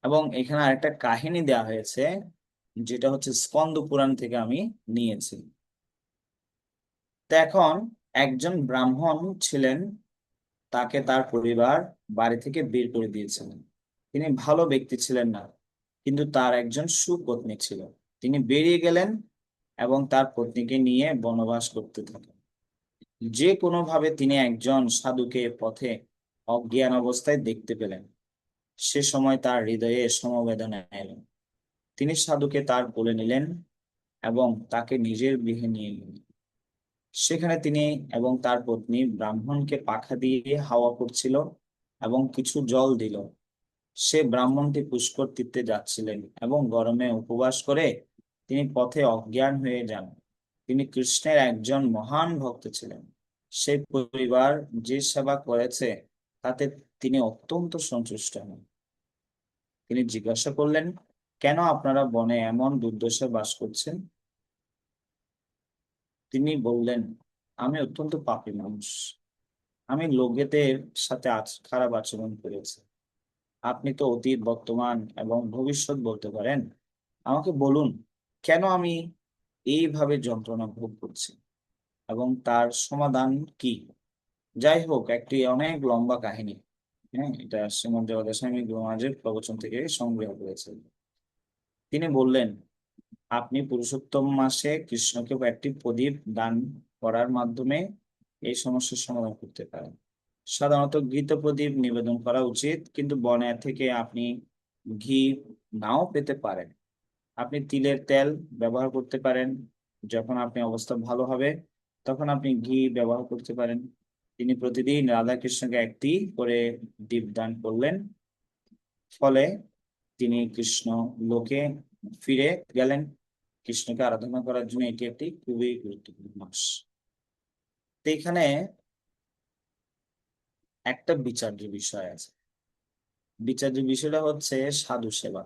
[SPEAKER 1] এবং এখানে আরেকটা কাহিনী দেয়া হয়েছে, যেটা হচ্ছে স্কন্দ পুরাণ থেকে আমি নিয়েছি। তো এখন একজন ব্রাহ্মণ ছিলেন, তাকে তার পরিবার বাড়ি থেকে বের করে দিয়েছিলেন। তিনি ভালো ব্যক্তি ছিলেন না, কিন্তু তার একজন সুপত্নী ছিল। তিনি বেরিয়ে গেলেন এবং তার পত্নীকে নিয়ে বনবাস করতে থাকেন। যে কোনো ভাবে তিনি একজন সাধুকে পথে অজ্ঞান অবস্থায় দেখতে পেলেন। সে সময় তার হৃদয়ে সমবেদনা এলেন। তিনি সাধুকে তার কোলে নিলেন এবং তাকে নিজের গৃহে নিয়ে গেলেন। সেখানে তিনি এবং তার পত্নী ব্রাহ্মণকে পাখা দিয়ে হাওয়া করছিল এবং কিছু জল দিল। সে ব্রাহ্মণটি পুষ্কর তীর্থে যাচ্ছিলেন এবং গরমে উপবাস করে তিনি পথে অজ্ঞান হয়ে যান। তিনি কৃষ্ণের একজন মহান ভক্ত ছিলেন। সেই পরিবার যে সেবা করেছে তাতে তিনি অত্যন্ত সন্তুষ্ট হন। তিনি জিজ্ঞাসা করলেন, কেন আপনারা বনে এমন দুর্দশায় বাস করছেন? তিনি বললেন, আমি অত্যন্ত পাপী মানুষ। আমি লোকেদের সাথে খারাপ আচরণ করেছি। আপনি তো অতীত, বর্তমান এবং ভবিষ্যৎ বলতে পারেন। আমাকে বলুন, কেন আমি এইভাবে যন্ত্রণা ভোগ করছি এবং তার সমাধান কি? যাই হোক, একটি অনেক লম্বা কাহিনী। হ্যাঁ, এটা শ্রীমৎ জগদাস্বামী মহারাজের প্রবচন থেকে সংগ্রহ করেছেন। তিনি বললেন, আপনি পুরুষোত্তম মাসে কৃষ্ণকে একটি প্রদীপ দান করার মাধ্যমে এই সমস্যার সমাধান করতে পারেন। সাধারণত ঘৃত প্রদীপ নিবেদন করা উচিত, কিন্তু বনে থেকে আপনি ঘি নাও পেতে পারেন। আপনি তিলের তেল ব্যবহার করতে পারেন। যখন আপনি অবস্থা ভালো হবে, তখন আপনি ঘি ব্যবহার করতে পারেন। তিনি প্রতিদিন রাধা কৃষ্ণকে একটি করে দীপ দান করলেন। ফলে তিনি কৃষ্ণ লোকে ফিরে গেলেন। কৃষ্ণকে আরাধনা করার জন্য এটি একটি খুবই গুরুত্বপূর্ণ মাস। তো এখানে একটা বিচার্য বিষয় আছে। বিচার্য বিষয়টা হচ্ছে সাধু সেবা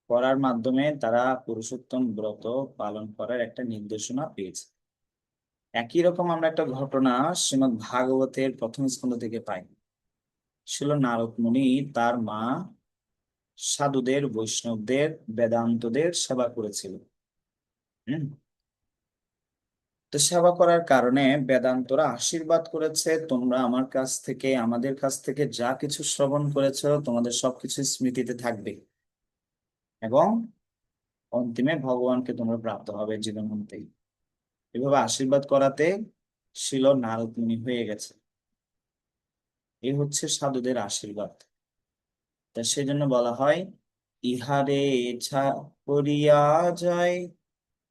[SPEAKER 1] করার মাধ্যমে তারা পুরুষোত্তম ব্রত পালন করার একটা নির্দেশনা পেয়েছে। একই রকম আমরা একটা ঘটনা শ্রীমদ্ ভাগবতের প্রথম স্কন্ধ থেকে পাই। ছিল নারদ মুনি তার মা সাধুদের, বৈষ্ণবদের, বেদান্তদের সেবা করেছিল। হুম। তো সেবা করার কারণে বেদান্তরা আশীর্বাদ করেছে, তোমরা আমার কাছ থেকে, আমাদের কাছ থেকে যা কিছু শ্রবণ করেছো তোমাদের সবকিছু স্মৃতিতে থাকবে এবং অন্তিমে ভগবানকে তোমরা প্রাপ্ত হবে জীবনান্তেই। এভাবে আশীর্বাদ করাতে ছিল নারদ মুনি হয়ে গেছে। এই হচ্ছে সাধুদের আশীর্বাদ। তা সেজন্য বলা হয়, ইহারে ছা করিয়া যায়,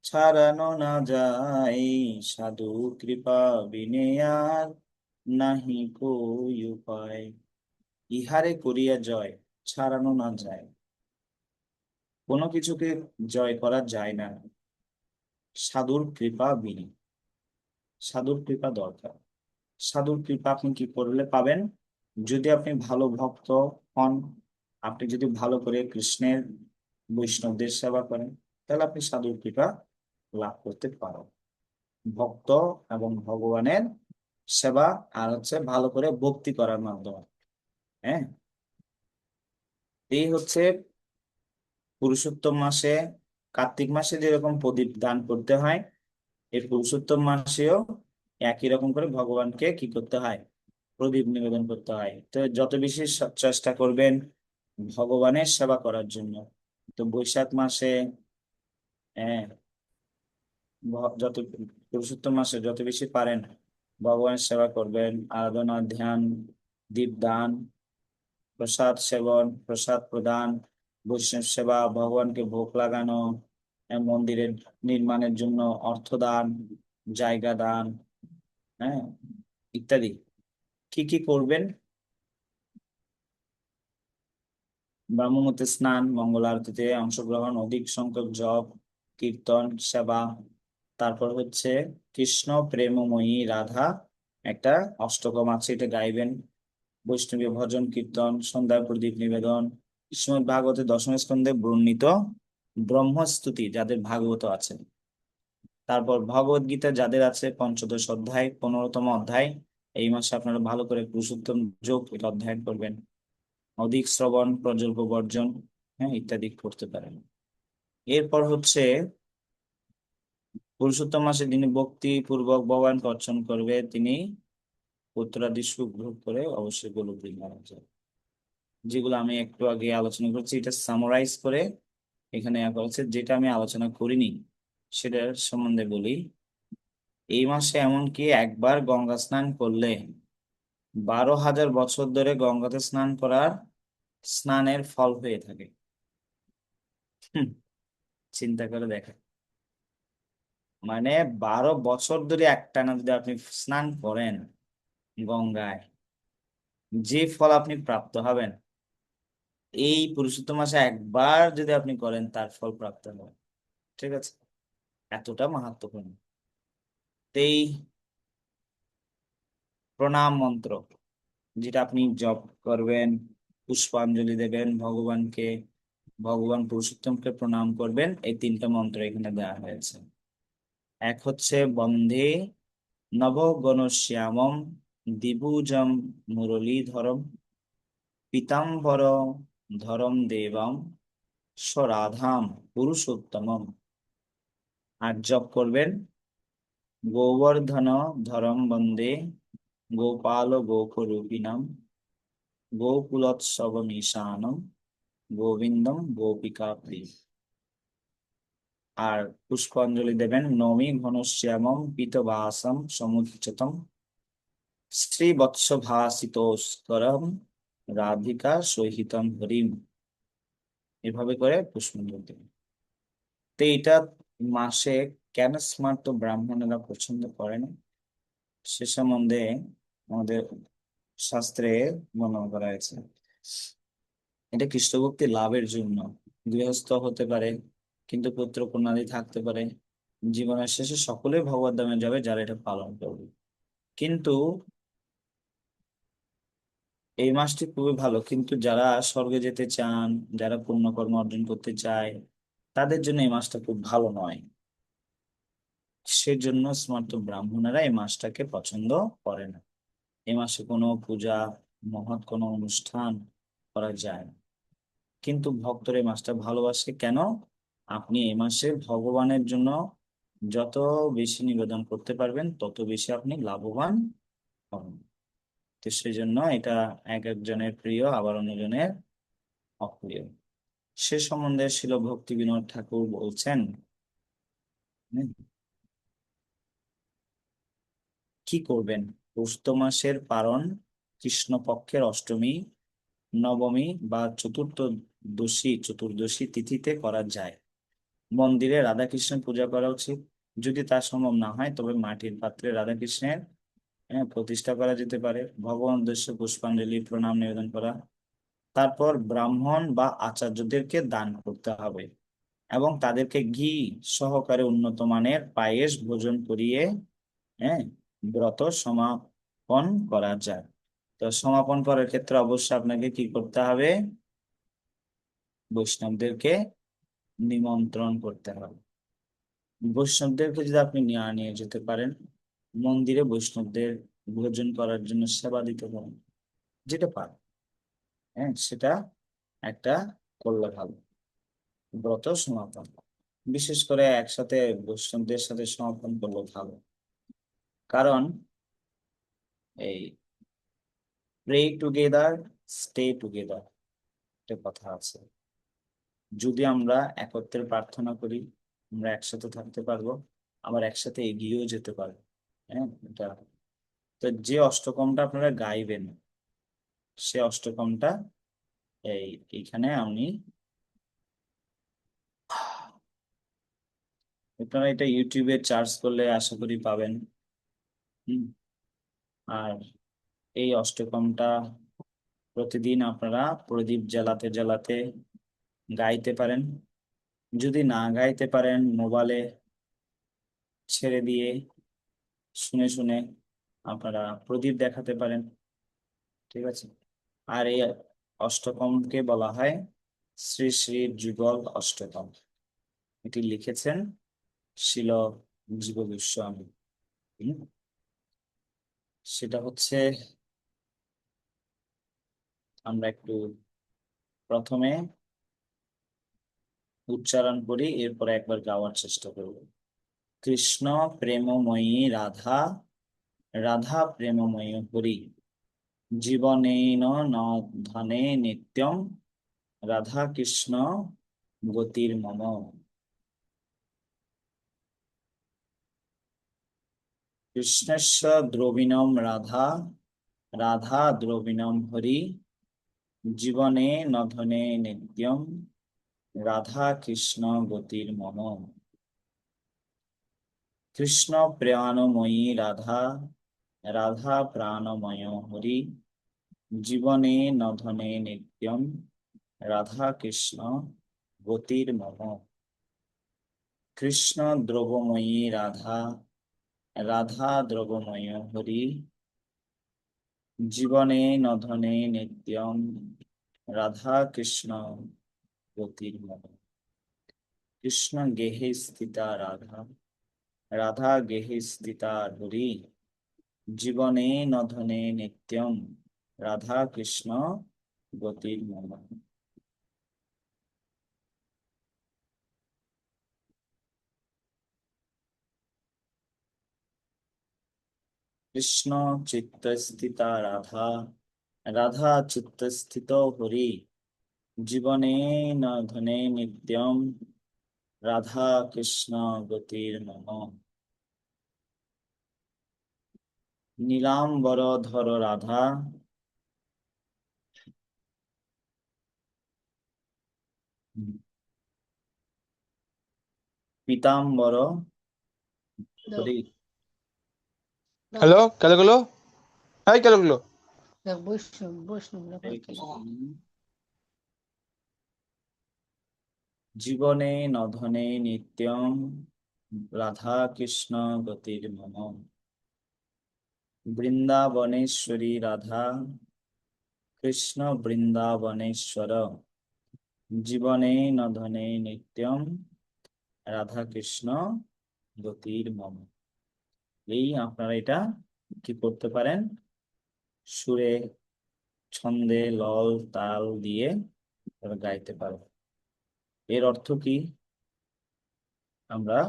[SPEAKER 1] ছাড়ানো না যায়, সাধু কৃপা বিনে আর নাহি কই উপায়। ইহারে করিয়া জয়, ছাড়ানো না যায়, কোনো কিছুকে জয় করা যায় না সাধুর কৃপা বিনে। সাধুর কৃপা দরকার। সাধুর কৃপা আপনি কি করলে পাবেন? যদি আপনি ভালো ভক্ত হন, আপনি যদি ভালো করে কৃষ্ণের, বৈষ্ণবদের সেবা করেন, তাহলে আপনি সাধুর কৃপা লাভ করতে পারেন। ভক্ত এবং ভগবানের সেবা আর হচ্ছে ভালো করে ভক্তি করার মাধ্যমে। হ্যাঁ, এই হচ্ছে পুরুষোত্তম মাসে, কার্তিক মাসে যেরকম প্রদীপ দান করতে হয়, এই পুরুষোত্তম মাসেও একই রকম করে ভগবানকে কি করতে হয়? প্রদীপ নিবেদন করতে হয়। তো যত বেশি চেষ্টা করবেন ভগবানের সেবা করার জন্য। তো বৈশাখ মাসে, হ্যাঁ, যত পুরুষোত্তম মাসে যত বেশি পারেন ভগবানের সেবা করবেন, আরাধনা, ধ্যান, দীপদান, প্রসাদ সেবন, প্রসাদ প্রদান, বৈষ্ণব সেবা, ভগবানকে ভোগ লাগানো, মন্দিরের নির্মাণের জন্য অর্থ দান, জায়গা দান, হ্যাঁ, ইত্যাদি। কি কি করবেন? ব্রাহ্মমুহূর্তে স্নান, মঙ্গল আরতিতে অংশগ্রহণ, অধিক সংখ্যক জপ, কীর্তন, সেবা। তারপর হচ্ছে কৃষ্ণ প্রেমময়ী রাধা একটা অষ্টকম আছে, এটা গাইবেন। বৈষ্ণবী ভজন কীর্তন, সন্ধ্যায় প্রদীপ নিবেদন, শ্রীমদ্ ভাগবতের দশম স্কন্ধে বর্ণিত ব্রহ্মস্তুতি যাদের ভাগবত আছে। তারপর ভগবদ গীতা যাদের আছে পঞ্চদশ অধ্যায়, 15তম অধ্যায়। এই মাসে আপনারা ভালো করে পুরুষোত্তম যোগ এটা অধ্যয়ন করবেন। অধিক শ্রবণ, প্রজল্প বর্জন, হ্যাঁ, ইত্যাদি করতে পারেন। এরপর হচ্ছে পুরুষোত্তম মাসে যিনি ভক্তি পূর্বক ভগবানকে অর্চন করবে তিনি পুত্রাদি সুখ ভোগ করে অবশ্যই গোলকে মারা যায়। যেগুলো আমি একটু আগে আলোচনা করছি এটা সামারাইজ করে এখানে করা হচ্ছে। যেটা আমি আলোচনা করিনি সেটার সম্বন্ধে বলি। এই মাসে এমনকি একবার গঙ্গা স্নান করলে 12,000 বছর ধরে গঙ্গাতে স্নান করার স্নানের ফল হয়ে থাকে। হুম, চিন্তা করে দেখেন। মানে 12 বছর ধরে একটানা যদি আপনি স্নান করেন গঙ্গায়, যে ফল আপনি প্রাপ্ত হবেন, এই পুরুষোত্তম মাসে একবার যদি আপনি করেন তার ফল প্রাপ্ত হবেন। ঠিক আছে, এতটা মাহাত্ম্যপূর্ণ। তো এই প্রণাম মন্ত্র যেটা আপনি জপ করবেন, পুষ্পাঞ্জলি দেবেন ভগবানকে, ভগবান পুরুষোত্তমকে প্রণাম করবেন, এই তিনটা মন্ত্র এখানে দেওয়া হয়েছে। এক হচ্ছে বন্দে নবগণশ্যামম দ্বিভুজম মুরলীধরম পীতাম্বর ধরম দেবম স্বরাধাম পুরুষোত্তমম। আর জপ করবেন গোবর্ধন ধরম বন্দে গোপাল গোপরূপিণম গোকুলোৎসবমীশানম গোবিন্দম গোপিকা প্রিয়। আর পুষ্পাঞ্জলি দেবেন নমি ঘনশ্যামম পীতবাসম সমুচ্চতম শ্রীবৎসভাসিতোস্করম রাধিকা সহিতম হরিম। এভাবে করে পুষ্পাঞ্জলি দেবেন। তো এটা মাসে কেন স্মার্ত ব্রাহ্মণেরা পছন্দ করে না সে সম্বন্ধে আমাদের শাস্ত্রে বর্ণনা করা হয়েছে। এটা কৃষ্ণভক্তি লাভের জন্য। গৃহস্থ হতে পারে কিন্তু পুত্র কন্যাদি থাকতে পারে, জীবনের শেষে সকলে ভগবত ধামে যাবে যারা এটা পালন করবে। কিন্তু এই মাসটি খুবই ভালো, কিন্তু যারা স্বর্গে যেতে চান, যারা পুণ্যকর্ম অর্জন করতে চায়, তাদের জন্য এই মাসটা খুব ভালো নয়। সেজন্য স্মার্ত ব্রাহ্মণেরা এই মাসটাকে পছন্দ করে না। এই মাসে কোনো পূজা, মহৎ কোনো অনুষ্ঠান করা যায় না। কিন্তু ভক্তরা এই মাসটা ভালোবাসে কেন? আপনি এই মাসে ভগবানের জন্য যত বেশি নিবেদন করতে পারবেন তত বেশি আপনি লাভবান হবেন। তো সেই জন্য এটা এক একজনের প্রিয়, আবার অন্যজনের অপ্রিয়। সে সম্বন্ধে শিল ভক্তি বিনোদ ঠাকুর বলছেন, হুম, কি করবেন? পৌষ মাসের পারণ কৃষ্ণপক্ষের অষ্টমী, নবমী বা চতুর্দশী তিথিতে করা যায়। মন্দিরে রাধাকৃষ্ণের পূজা করা উচিত। যদি তা সম্ভব না হয় তবে মাটির পাত্রে রাধাকৃষ্ণের প্রতিষ্ঠা করা যেতে পারে। ভগবান উদ্দেশ্যে পুষ্পাঞ্জলি, প্রণাম নিবেদন করা। তারপর ব্রাহ্মণ বা আচার্যদেরকে দান করতে হবে এবং তাদেরকে ঘি সহকারে উন্নত মানের পায়েস ভোজন করিয়ে হ্যাঁ ব্রত সমাপন করা যায়। তো সমাপন করার ক্ষেত্রে অবশ্যই আপনাকে কি করতে হবে? বৈষ্ণবদেরকে নিমন্ত্রণ করতে হবে। বৈষ্ণবদেরকে যদি আপনি নিয়ে নিয়ে যেতে পারেন মন্দিরে, বৈষ্ণবদের ভোজন করার জন্য সেবা দিতে পারেন, যেটা পারেন, সেটা একটা করলে ভালো। ব্রত সমাপন বিশেষ করে একসাথে বৈষ্ণবদের সাথে সমাপন করলে ভালো। কারণ এই প্রে টুগেদার, স্টে টুগেদার একটা কথা আছে। যদি আমরা একত্রে প্রার্থনা করি আমরা একসাথে থাকতে পারবো, আবার একসাথে এগিয়েও যেতে পারবো। এটা তো যে অষ্টকমটা আপনারা গাইবেন সে অষ্টকমটা এইখানে আমি, আপনারা এটা ইউটিউবে সার্চ করলে আশা করি পাবেন। হুম, আর এই অষ্টকমটা প্রতিদিন আপনারা প্রদীপ জ্বালাতে জ্বালাতে গাইতে পারেন। যদি না গাইতে পারেন মোবাইলে ছেড়ে দিয়ে শুনে শুনে আপনারা প্রদীপ দেখাতে পারেন। ঠিক আছে। আর এই অষ্টকমকে বলা হয় শ্রী শ্রী যুগল অষ্টকম। এটি লিখেছেন শিল জীব গোস্বামী। হুম, সেটা হচ্ছে আমরা একটু প্রথমে উচ্চারণ করি, এরপরে একবার গাওয়ার চেষ্টা করব। কৃষ্ণ প্রেমময়ী রাধা, রাধা প্রেমময়ী হরি, জীবনেন ন ধনে নিত্যম, রাধা কৃষ্ণ গতির মম। কৃষ্ণস্য দ্রবিণম রাধা, রাধা দ্রবিণম হরি, জীবনে ন ধনে নিত্যম, রাধা কৃষ্ণ গতির মম। কৃষ্ণ প্রাণময়ী রাধা, রাধা প্রাণময় হরি, জীবনে ন ধনে নিত্যম, রাধা কৃষ্ণ গতির মম। কৃষ্ণ দ্রবময়ী রাধা, রাধা দ্রবময় হরি, জীবনে নধনে নিত্যম, রাধা কৃষ্ণ গতির মম। কৃষ্ণ গেহে স্থিতা রাধা, রাধা গেহে স্থিতা হরি, জীবনে নধনে নিত্যম, রাধা কৃষ্ণ গতির মম। কৃষ্ণ চিত্তস্থিতা রাধা, রাধা চিত্তস্থিত হরি, জীবনে নধনে নিত্যম, রাধা কৃষ্ণ গতির মম। নীলাম্বর ধর রাধা, পীতাম্বর
[SPEAKER 2] দাও
[SPEAKER 1] হরি।
[SPEAKER 2] দাও
[SPEAKER 3] হ্যালো, খেলাগুলো, হাই খেলাগুলো।
[SPEAKER 2] দাও বৈষ্ণব বৈষ্ণব
[SPEAKER 1] হরে
[SPEAKER 2] রেকর্ড
[SPEAKER 1] কৃষ্ণ। জীবনে নধনে নিত্যম, রাধা কৃষ্ণ গতির মম। বৃন্দাবনেশ্বরী রাধা, কৃষ্ণ বৃন্দাবনেশ্বর, জীবনে নধনে নিত্যম, রাধা কৃষ্ণ গতির মম। এই আপনারা এটা কি করতে পারেন, সুরে, ছন্দে, লল, তাল দিয়ে আপনারা গাইতে পারেন। এর অর্থ কি আমরা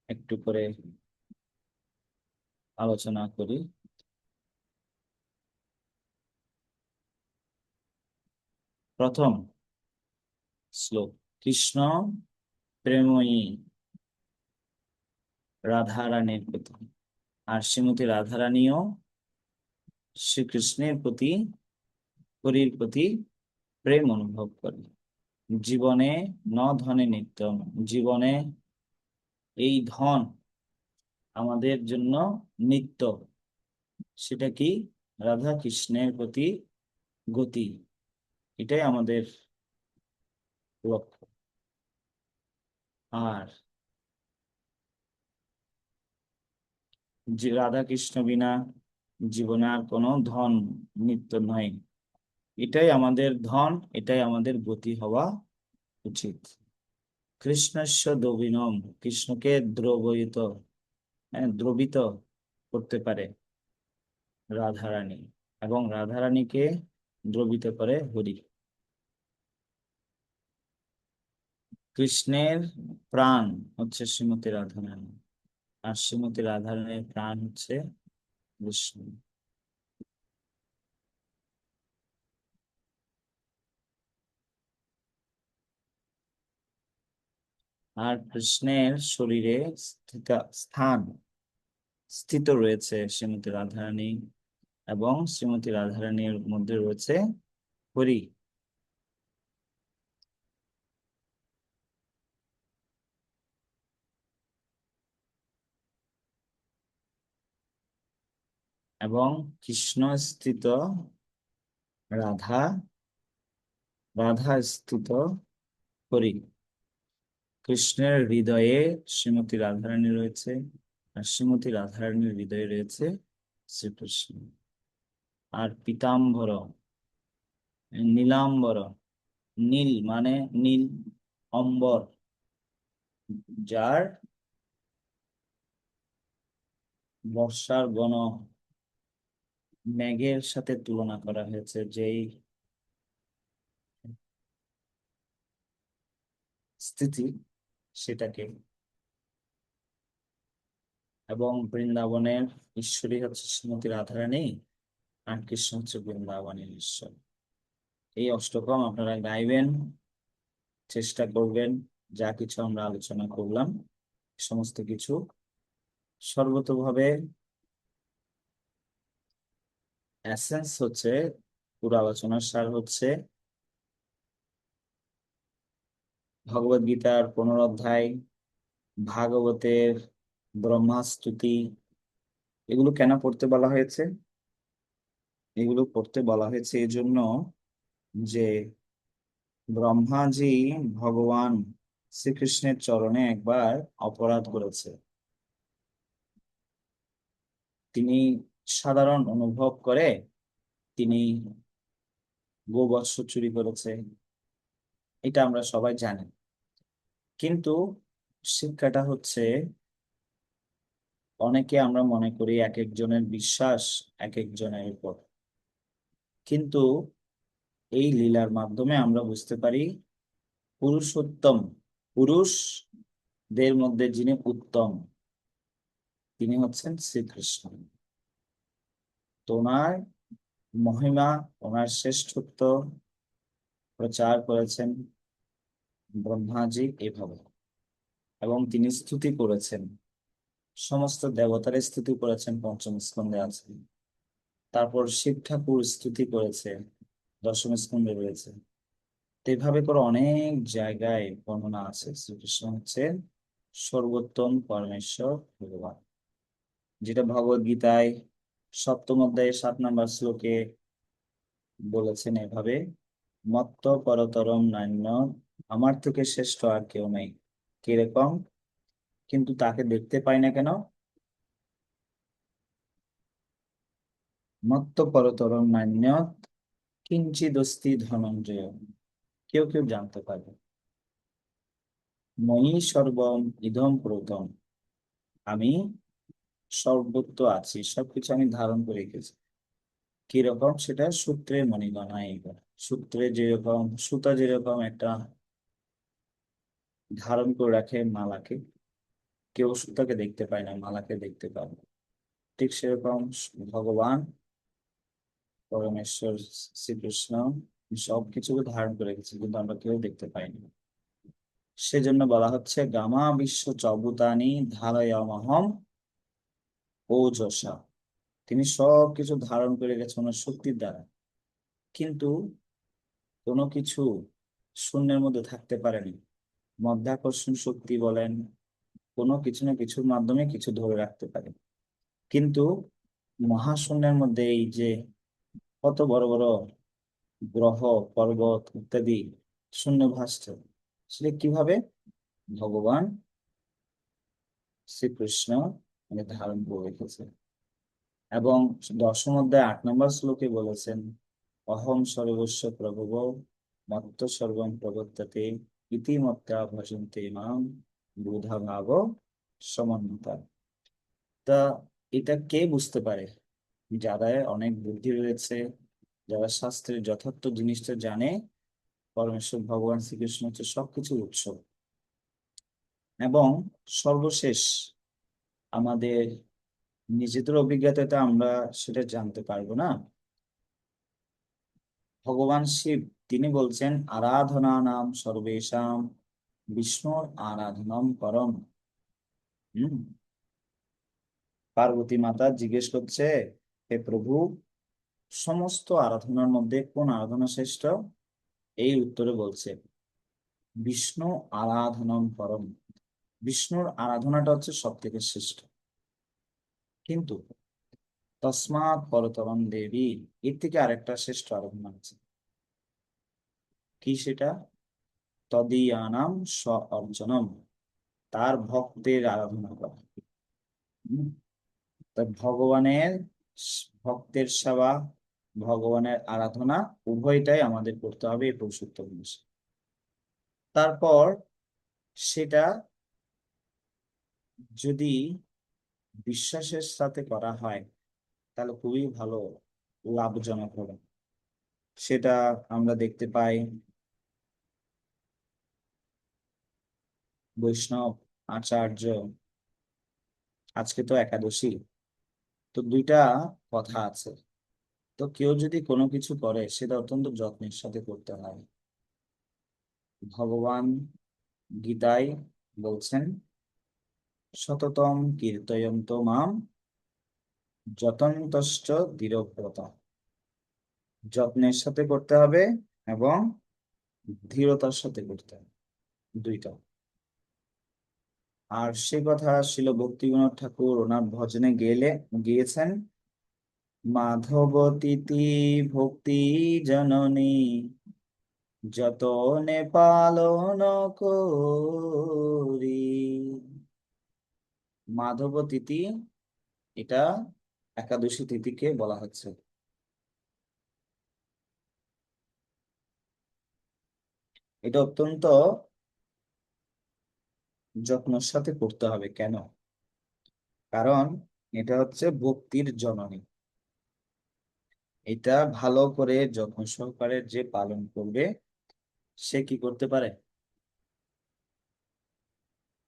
[SPEAKER 1] একটু করে আলোচনা করি। প্রথম শ্লোক, কৃষ্ণ প্রেময়ী রাধারানীর প্রতি, আর শ্রীমতী রাধারানীও শ্রীকৃষ্ণের প্রতি, হরির প্রতি প্রেম অনুভব করে। জীবনে ন ধনে নিত্যম, জীবনে এই ধন আমাদের জন্য নিত্য। সেটা কি? রাধা কৃষ্ণের প্রতি গতি, এটাই আমাদের লক্ষ্য। আর যে রাধা কৃষ্ণ বিনা জীবনে আর কোনো ধন নিত্য নয়, এটাই আমাদের ধন, এটাই আমাদের গতি হওয়া উচিত। কৃষ্ণস্য দ্রবিণম, কৃষ্ণকে দ্রবিত করতে পারে রাধারানী, এবং রাধারানীকে দ্রবিত করে হরি। কৃষ্ণের প্রাণ হচ্ছে শ্রীমতী রাধারানী, আর শ্রীমতী রাধারানীর প্রাণ হচ্ছে বিষ্ণু। আর কৃষ্ণের শরীরে স্থান স্থিত রয়েছে শ্রীমতী রাধারানী, এবং শ্রীমতী রাধারানীর মধ্যে রয়েছে হরি। এবং কৃষ্ণ স্থিত রাধা, রাধা স্থিত হরি। কৃষ্ণের হৃদয়ে শ্রীমতী রাধারানী রয়েছে, আর শ্রীমতী রাধারানীর হৃদয়ে রয়েছে শ্রীকৃষ্ণ। আর পীতাম্বর, নীলাম্বর, নীল মানে নীল অম্বর, যার বর্ষার গণ মেঘের সাথে তুলনা করা হয়েছে, যেই স্থিতি সেটাকে। এবং বৃন্দাবনের ঈশ্বরী হচ্ছে শ্রীমতী রাধারানী, আর কৃষ্ণ হচ্ছে বৃন্দাবনের ঈশ্বর। এই অষ্টকম আপনারা গাইবেন, চেষ্টা করবেন যা কিছু আমরা আলোচনা করলাম সমস্ত কিছু সর্বতোভাবে এসেন্স হচ্ছে, পুরো আলোচনার সার হচ্ছে ভগবদ গীতার 15 অধ্যায়, ভাগবতের ব্রহ্মাস্তুতি। এগুলো কেন পড়তে বলা হয়েছে? এগুলো পড়তে বলা হয়েছে এই জন্য যে ব্রহ্মাজি ভগবান শ্রীকৃষ্ণের চরণে একবার অপরাধ করেছে। তিনি সাধারণ অনুভব করে তিনি গোবৎস চুরি করেছে, এটা আমরা সবাই জানি। কিন্তু শিক্ষাটা হচ্ছে, অনেকে আমরা মনে করি এক একজনের বিশ্বাস এক একজনের উপর, কিন্তু এই লীলার মাধ্যমে আমরা বুঝতে পারি পুরুষোত্তম, পুরুষদের মধ্যে যিনি উত্তম তিনি হচ্ছেন শ্রীকৃষ্ণ। তো ওনার মহিমা, ওনার শ্রেষ্ঠত্ব প্রচার করেছেন ব্রহ্মাজি এভাবে, এবং তিনি স্তুতি করেছেন, সমস্ত দেবতার স্তুতি করেছেন, পঞ্চম স্কন্ধে আছে। তারপর শিব ঠাকুর স্তুতি করেছে, দশম স্কন্ধে রয়েছে। তো এভাবে করে অনেক জায়গায় বর্ণনা আছে শ্রীকৃষ্ণ হচ্ছে সর্বোত্তম পরমেশ্বর ভগবান, যেটা ভগবদ গীতায় 7ম অধ্যায়ে 7 নম্বর শ্লোকে বলেছেন এভাবে, মত্ত পরতরম নান্য, আমার থেকে শ্রেষ্ঠ আর কেউ নেই। কিরকম? কিন্তু তাকে দেখতে পাই না কেন? মত্ত পরতরম নান্য কিঞ্চিদস্তি ধনঞ্জয়, কেউ কেউ জানতে পারবে। ময়ি সর্বম ইদম প্রতম, আমি সর্বত্র আছি, সবকিছু আমি ধারণ করে রেখেছি। কিরকম সেটা সূত্রের মণিগণা। এইবার সূত্রে যেরকম সুতা যেরকম একটা ধারণ করে রাখে মালাকে, কেউ সুতাকে দেখতে পায় না, মালাকে দেখতে পায়, ঠিক সেরকম ভগবান পরমেশ্বর শ্রীকৃষ্ণ সবকিছুকে ধারণ করে রেখেছে, কিন্তু আমরা কেউ দেখতে পাই না। সেজন্য বলা হচ্ছে গামা বিশ্ব চবুতানি ধারয়ামহম ওজসা। তিনি সবকিছু ধারণ করে গেছেন ওনার শক্তির দ্বারা, কিন্তু কোনো কিছু শূন্যের মধ্যে থাকতে পারেনি। মধ্যাকর্ষণ শক্তি বলেন, কোনো কিছু না কিছুর মাধ্যমে কিছু ধরে রাখতে পারে, কিন্তু মহাশূন্যের মধ্যে এই যে কত বড় বড় গ্রহ পর্বত ইত্যাদি শূন্য ভাসছে, সেটা কিভাবে? ভগবান শ্রীকৃষ্ণ মানে ধারণ করে রেখেছে। এবং দশম অধ্যায় 8 নম্বর শ্লোকে বলেছেন, অহং সর্বস্ব প্রভব মত্ত সর্বং প্রবর্ততে ইতি মত্তা ভজন্তে মাম বুধা ভাব সমন্বিতা। তা এটা কে বুঝতে পারে? যাদের অনেক বুদ্ধি রয়েছে, যারা শাস্ত্রের যথার্থ জিনিসটা জানে। পরমেশ্বর ভগবান শ্রীকৃষ্ণ হচ্ছে সবকিছুর উৎস। এবং সর্বশেষ আমাদের নিজেদের অভিজ্ঞতাতে আমরা সেটা জানতে পারবো না। ভগবান শিব তিনি বলছেন আরাধনা নাম সর্বেশাম বিষ্ণুর আরাধনম করম। হম পার্বতী মাতা জিজ্ঞেস করছে, হে প্রভু, সমস্ত আরাধনার মধ্যে কোন আরাধনা শ্রেষ্ঠ? এই উত্তরে বলছে বিষ্ণু আরাধনম করম। বিষ্ণুর আরাধনাটা হচ্ছে সব থেকে শ্রেষ্ঠ। কিন্তু তসমাৎ পরতরম দেবী, এর থেকে আরেকটা শ্রেষ্ঠ আরাধনা আছে। কি সেটা? তদীয়ানাম স্ব অর্জনম, তার ভক্তের আরাধনা করা। হম, তা ভগবানের ভক্তের সেবা, ভগবানের আরাধনা উভয়টাই আমাদের করতে হবে এই পুরুষোত্তম মাসে। তারপর সেটা যদি বিশ্বাসের সাথে করা হয় তাহলে খুবই ভালো, লাভজনক হবে। সেটা আমরা দেখতে পাই বৈষ্ণব আচার্য, আজকে তো একাদশী, তো দুইটা কথা আছে। তো কেউ যদি কোনো কিছু করে সেটা অত্যন্ত যত্নের সাথে করতে হয়। ভগবান গীতায় বলছেন সততম কীর্তয়ন্ত মাম যতন্তশ্চ দৃঢ়ব্রত, যত্নের সাথে করতে হবে এবং দৃঢ়তার সাথে করতে হবে, দুইটা। আর সে কথা শিল ভক্তিবিনোদ ঠাকুর ওনার ভজনে গিয়েছেন, মাধবতীতি ভক্তি জননী যতনে পালন করি। মাধব তিথি, এটা একাদশী তিথিকে বলা হচ্ছে। এটা অত্যন্ত যত্নের সাথে করতে হবে। কেন? কারণ এটা হচ্ছে ভক্তির জননী। এটা ভালো করে যত্ন সহকারে যে পালন করবে সে কি করতে পারে?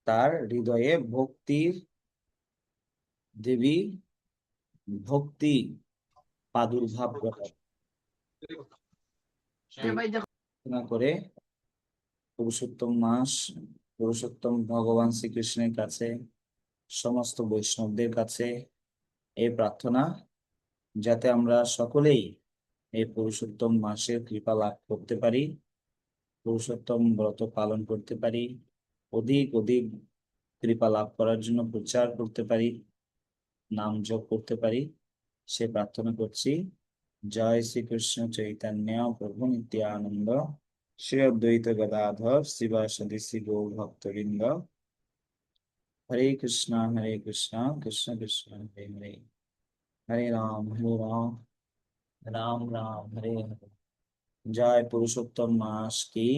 [SPEAKER 1] তার হৃদয়ে ভক্তির দেবী ভক্তি প্রাদুর্ভাব ঘটায়।
[SPEAKER 2] হ্যাঁ ভাই দেখো।
[SPEAKER 1] প্রার্থনা করে পুরুষোত্তম মাস, পুরুষোত্তম ভগবান শ্রীকৃষ্ণের কাছে, সমস্ত বৈষ্ণবদের কাছে এই প্রার্থনা, যাতে আমরা সকলেই এই পুরুষোত্তম মাসের কৃপা লাভ করতে পারি, পুরুষোত্তম ব্রত পালন করতে পারি, অধিক অধিক কৃপা লাভ করার জন্য প্রচার করতে পারি, নাম জপ করতে পারি, সে প্রার্থনা করছি। জয় শ্রীকৃষ্ণ চৈতন্য প্রভু নিত্যানন্দ শ্রী অদ্বৈত গদাধর শিবাসাদি শ্রী গৌর ভক্তবৃন্দ। হরে কৃষ্ণ কৃষ্ণ কৃষ্ণ হরে হরে, হরে রাম রাম রাম হরে হরে। জয় পুরুষোত্তম মাস কি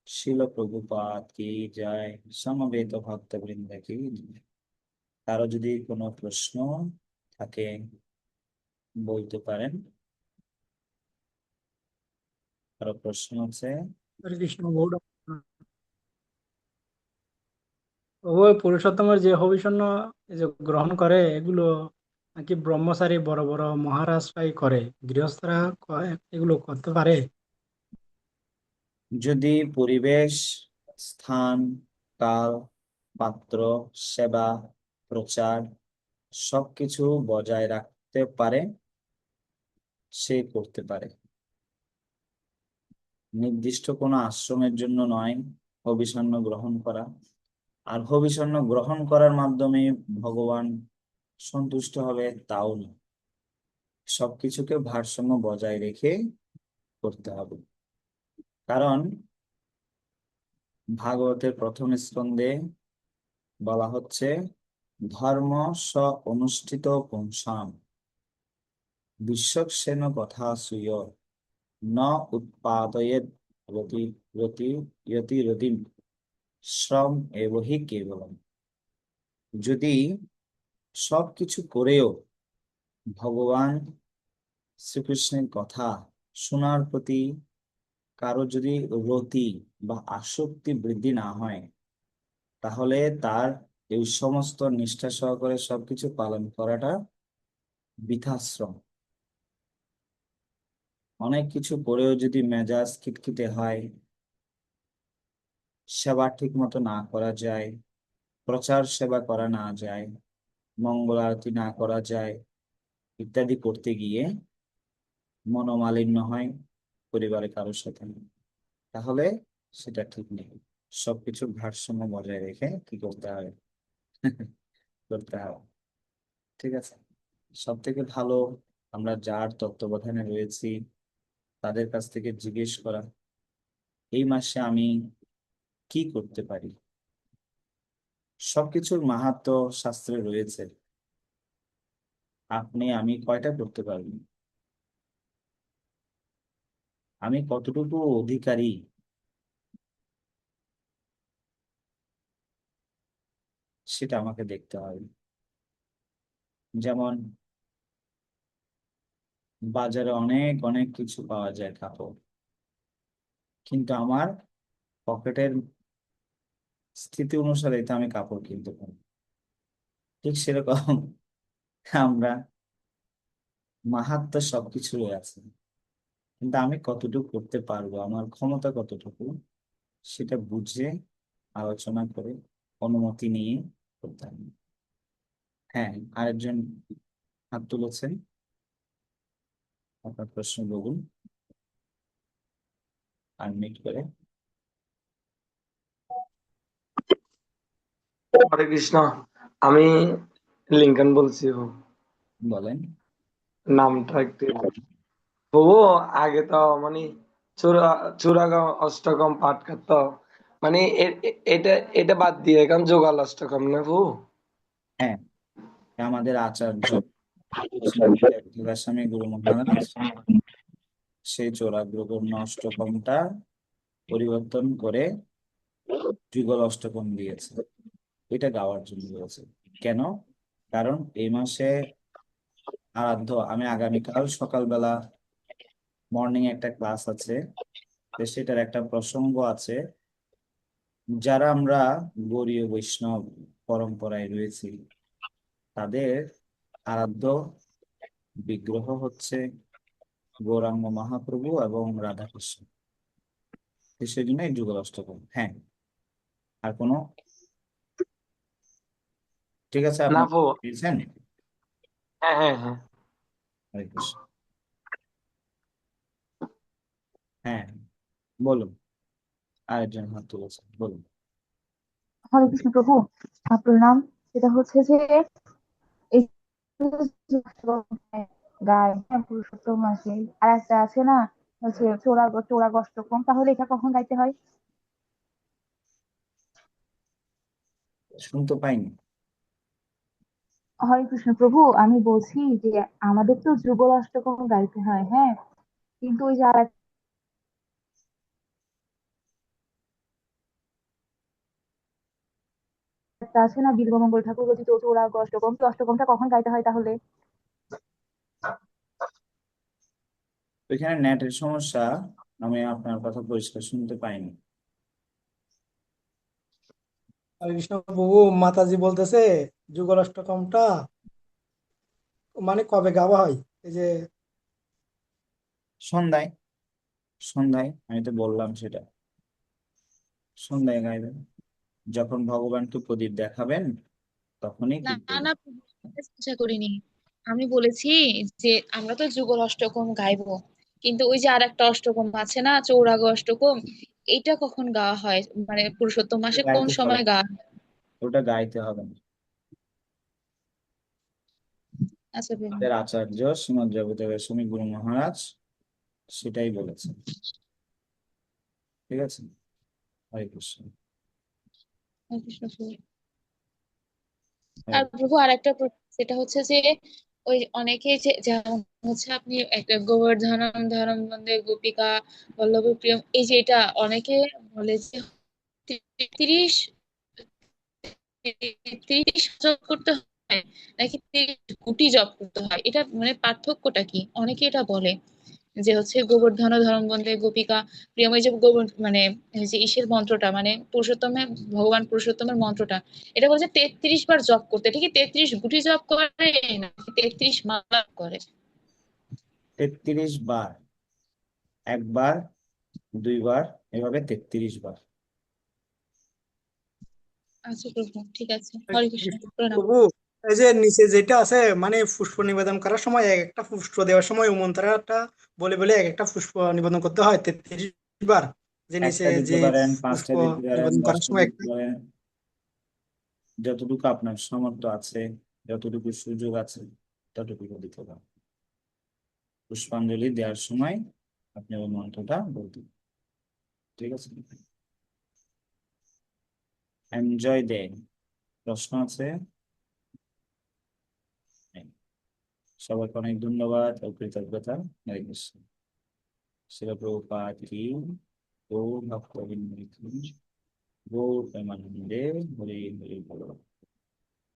[SPEAKER 1] শিল প্রভুপাদ কি জয়, সমবেত ভক্তবৃন্দ কি জয়। কারো যদি কোনো প্রশ্ন থাকে বলতে পারেন। কারো প্রশ্ন আছে?
[SPEAKER 4] হরে কৃষ্ণ গৌড়। ও পুরুষোত্তমের যে হবিষণ্য এই যে গ্রহণ করে এগুলো নাকি ব্রহ্মচারী বড় বড় মহারাজরাই করে, গৃহস্থরা এগুলো করতে পারে?
[SPEAKER 1] যদি পরিবেশ, স্থান, কাল, পাত্র, সেবা, প্রচার সবকিছু বজায় রাখতে পারে, সে করতে পারে। নির্দিষ্ট কোনো আশ্রমের জন্য নয় হবিষণ্য গ্রহণ করা। আর হবিষণ্য গ্রহণ করার মাধ্যমে ভগবান সন্তুষ্ট হবে তাও না, সবকিছুকে ভারসাম্য বজায় রেখে করতে হবে। কারণ ভাগবতের প্রথম স্কন্ধে বলা হচ্ছে ধর্ম স অনুষ্ঠিত পুংসাম বিশ্বক্সেন কথা সুয় ন উৎপাদয়েদ রতি রতি যতি রতিম শ্রম এবহি কেবলম। যদি সবকিছু করেও ভগবান শ্রীকৃষ্ণের কথা শোনার প্রতি কারো যদি রতি বা আসক্তি বৃদ্ধি না হয়, তাহলে তার এই সমস্ত নিষ্ঠা সহকারে সবকিছু পালন করাটা বৃথাশ্রম। অনেক কিছু করেও যদি মেজাজ খিটখিটে হয়, সেবা ঠিক মতো না করা যায়, প্রচার সেবা করা না যায়, মঙ্গল আরতি না করা যায় ইত্যাদি করতে গিয়ে মনোমালিন্য হয় পরিবারে কারোর সাথে, তাহলে সেটা ঠিক নেই। সবকিছুর ভারসাম্য বজায় রেখে কি করতে হবে? করতে হবে। ঠিক আছে। সব থেকে ভালো আমরা যার তত্ত্বাবধানে রয়েছি তাদের কাছ থেকে জিজ্ঞেস করা, এই মাসে আমি কি করতে পারি। সবকিছুর মাহাত্ম্য শাস্ত্রে রয়েছে। আপনি আমি কয়টা করতে পারবো, আমি কতটুকু অধিকারী, সেটা আমাকে দেখতে হবে। যেমন বাজারে অনেক অনেক কিছু পাওয়া যায় কাপড়, কিন্তু আমার পকেটের স্থিতি অনুসারে তো আমি কাপড় কিনতে পারি। ঠিক সেরকম আমরা মাহাত্ম্য সবকিছুই আছে, কিন্তু আমি কতটুকু করতে পারবো, আমার ক্ষমতা কতটুকু, সেটা বুঝে আলোচনা করে অনুমতি নিয়ে করতে হবে। হ্যাঁ, আরেকজন হাত তুলেছেন, আপনার প্রশ্ন বলুন আনমিউট করে।
[SPEAKER 5] হরে কৃষ্ণ। আমি লিঙ্কন বলছি।
[SPEAKER 1] বলেন।
[SPEAKER 5] নামটা একটু প্রভু, আগে তো মানে চূড়া চূড়াগম অষ্টকম পাঠ করতো, মানে এটা এটা বাদ দিয়ে এখন যোগাল অষ্টকম না প্রভু?
[SPEAKER 1] হ্যাঁ, আমাদের আচার্য গোস্বামী গুরু মহারাজ সেই চোরাগ্রগণ্য অষ্টকমটা পরিবর্তন করে যুগল অষ্টকম দিয়েছে, এটা গাওয়ার জন্য দিয়েছে। কেন? কারণ এই মাসে আরাধ্য, আমি আগামীকাল সকালবেলা মর্নিং একটা ক্লাস আছে, তো সেটার একটা প্রসঙ্গ আছে। যারা আমরা গৌড়ীয় বৈষ্ণব পরম্পরায় রয়েছি, তাদের আরাধ্য বিগ্রহ হচ্ছে গৌরাঙ্গ মহাপ্রভু এবং রাধাকৃষ্ণ। তো সেই জন্য এই যুগল অষ্টকম। হ্যাঁ, আর কোনো? ঠিক আছে,
[SPEAKER 5] না
[SPEAKER 1] আপনি
[SPEAKER 5] প্রভু।
[SPEAKER 1] পেয়েছেন?
[SPEAKER 5] হ্যাঁ হ্যাঁ হ্যাঁ।
[SPEAKER 1] হরে কৃষ্ণ। হ্যাঁ, বলুন। আরেকজন হাত তুলেছেন, বলুন।
[SPEAKER 6] হরে কৃষ্ণ প্রভু, প্রণাম। সেটা হচ্ছে যে এই যে গায়, হ্যাঁ, পুরুষোত্তম মাসে আর একটা আছে না, হচ্ছে চোরা গষ্টকম, তাহলে এটা কখন গাইতে হয়?
[SPEAKER 1] শুনতে পাইনি।
[SPEAKER 6] হরে কৃষ্ণ প্রভু, আমি বলছি যে আমাদের তো যুগল অষ্টকম গাইতে হয়, হ্যাঁ, কিন্তু ওই যে একটা আছে না বিল্বমঙ্গল ঠাকুর রচিত চৌরাগ অষ্টকম, তো অষ্টকমটা কখন গাইতে হয় তাহলে?
[SPEAKER 1] ওইখানে নেটের সমস্যা, আমি আপনার কথা পরিষ্কার শুনতে পাইনি।
[SPEAKER 4] হরে কৃষ্ণ প্রভু, মাতাজি বলতেছে যুগল অষ্টকমটা মানে কবে গাওয়া হয়? এই যে
[SPEAKER 1] সন্ধ্যায়, সন্ধ্যায় আমি তো বললাম সেটা, সন্ধ্যায় গাইবেন, যখন ভগবানকে প্রদীপ দেখাবেন তখনই
[SPEAKER 7] না
[SPEAKER 1] কীর্তন।
[SPEAKER 7] না, চেষ্টা করিনি। আমি বলেছি যে আমরা তো যুগল অষ্টকম গাইবো, কিন্তু ওই যে আর একটা অষ্টকম আছে না, চৌরাগ অষ্টকম, এইটা কখন গাওয়া হয়, মানে পুরুষোত্তম মাসে কোন
[SPEAKER 1] গাইতে হবে
[SPEAKER 7] সময়
[SPEAKER 1] না,
[SPEAKER 7] গাওয়া হয়?
[SPEAKER 1] ওটা গাইতে হবে না।
[SPEAKER 7] আচ্ছা বেশ।
[SPEAKER 1] আমাদের আচার্য শ্রীমৎ জগতের গোস্বামী গুরু মহারাজ সেটাই বলেছেন। ঠিক আছে, হরে কৃষ্ণ।
[SPEAKER 7] হরে কৃষ্ণ প্রভু।
[SPEAKER 1] হরে
[SPEAKER 7] আর প্রভু আর একটা সেটা হচ্ছে যে ওই অনেকে যে যেমন হচ্ছে আপনি একটা গোবর্ধনম ধরম বন্দে গোপিকা বল্লভ প্রিয়ম, এই যে এটা অনেকে বলে যে 30 30 জব করতে হয় নাকি 30 কোটি জব করতে হয়, এটা মানে পার্থক্যটা কি? অনেকে এটা বলে যে হচ্ছে গোবর্ধন ধরম বন্দে গোপিকা প্রিয়ম, এই যে মানে এই যে ইসের মন্ত্রটা, মানে পুরুষোত্তমের, ভগবান পুরুষোত্তমের মন্ত্রটা, এটা বলছে 33 বার জপ করতে, ঠিকই 33 কোটি জপ করে নাকি 33 মালা করে?
[SPEAKER 1] 33 বার, একবার, দুইবার, এভাবে 33 বার।
[SPEAKER 7] আচ্ছা প্রভু, ঠিক আছে,
[SPEAKER 4] হরে
[SPEAKER 7] হরে কৃষ্ণ,
[SPEAKER 4] কৃষ্ণ
[SPEAKER 7] প্রণাম।
[SPEAKER 4] প্রভু, এই যে নিচে যেটা আছে মানে পুষ্প নিবেদন করার সময় এক একটা পুষ্প দেওয়ার সময় ওই মন্ত্রটা বলে বলে এক একটা পুষ্প নিবেদন করতে হয় 33 বার, যে নিচে
[SPEAKER 1] একটা দিতে
[SPEAKER 4] যে
[SPEAKER 1] পারেন,
[SPEAKER 4] পুষ্প
[SPEAKER 1] 5টা দিতে পারেন,
[SPEAKER 4] নিবেদন করার
[SPEAKER 1] 10টা
[SPEAKER 4] সময়
[SPEAKER 1] দিতে
[SPEAKER 4] একটা।
[SPEAKER 1] পারেন, যতটুকু আপনার সামর্থ্য আছে, যতটুকু সুযোগ আছে ততটুকু দিতে পারেন। পুষ্পাঞ্জলি দেওয়ার সময় আপনি ওই মন্ত্রটা বলতে, ঠিক আছে? Enjoy day. প্রশ্ন আছে? নেই। সবাইকে অনেক ধন্যবাদ ও কৃতজ্ঞতা। হরে কৃষ্ণ। শিল প্রভুপাদ কি, গৌর ভক্তবৃন্দ কি, গৌর প্রেমানন্দে হরে হরে বল।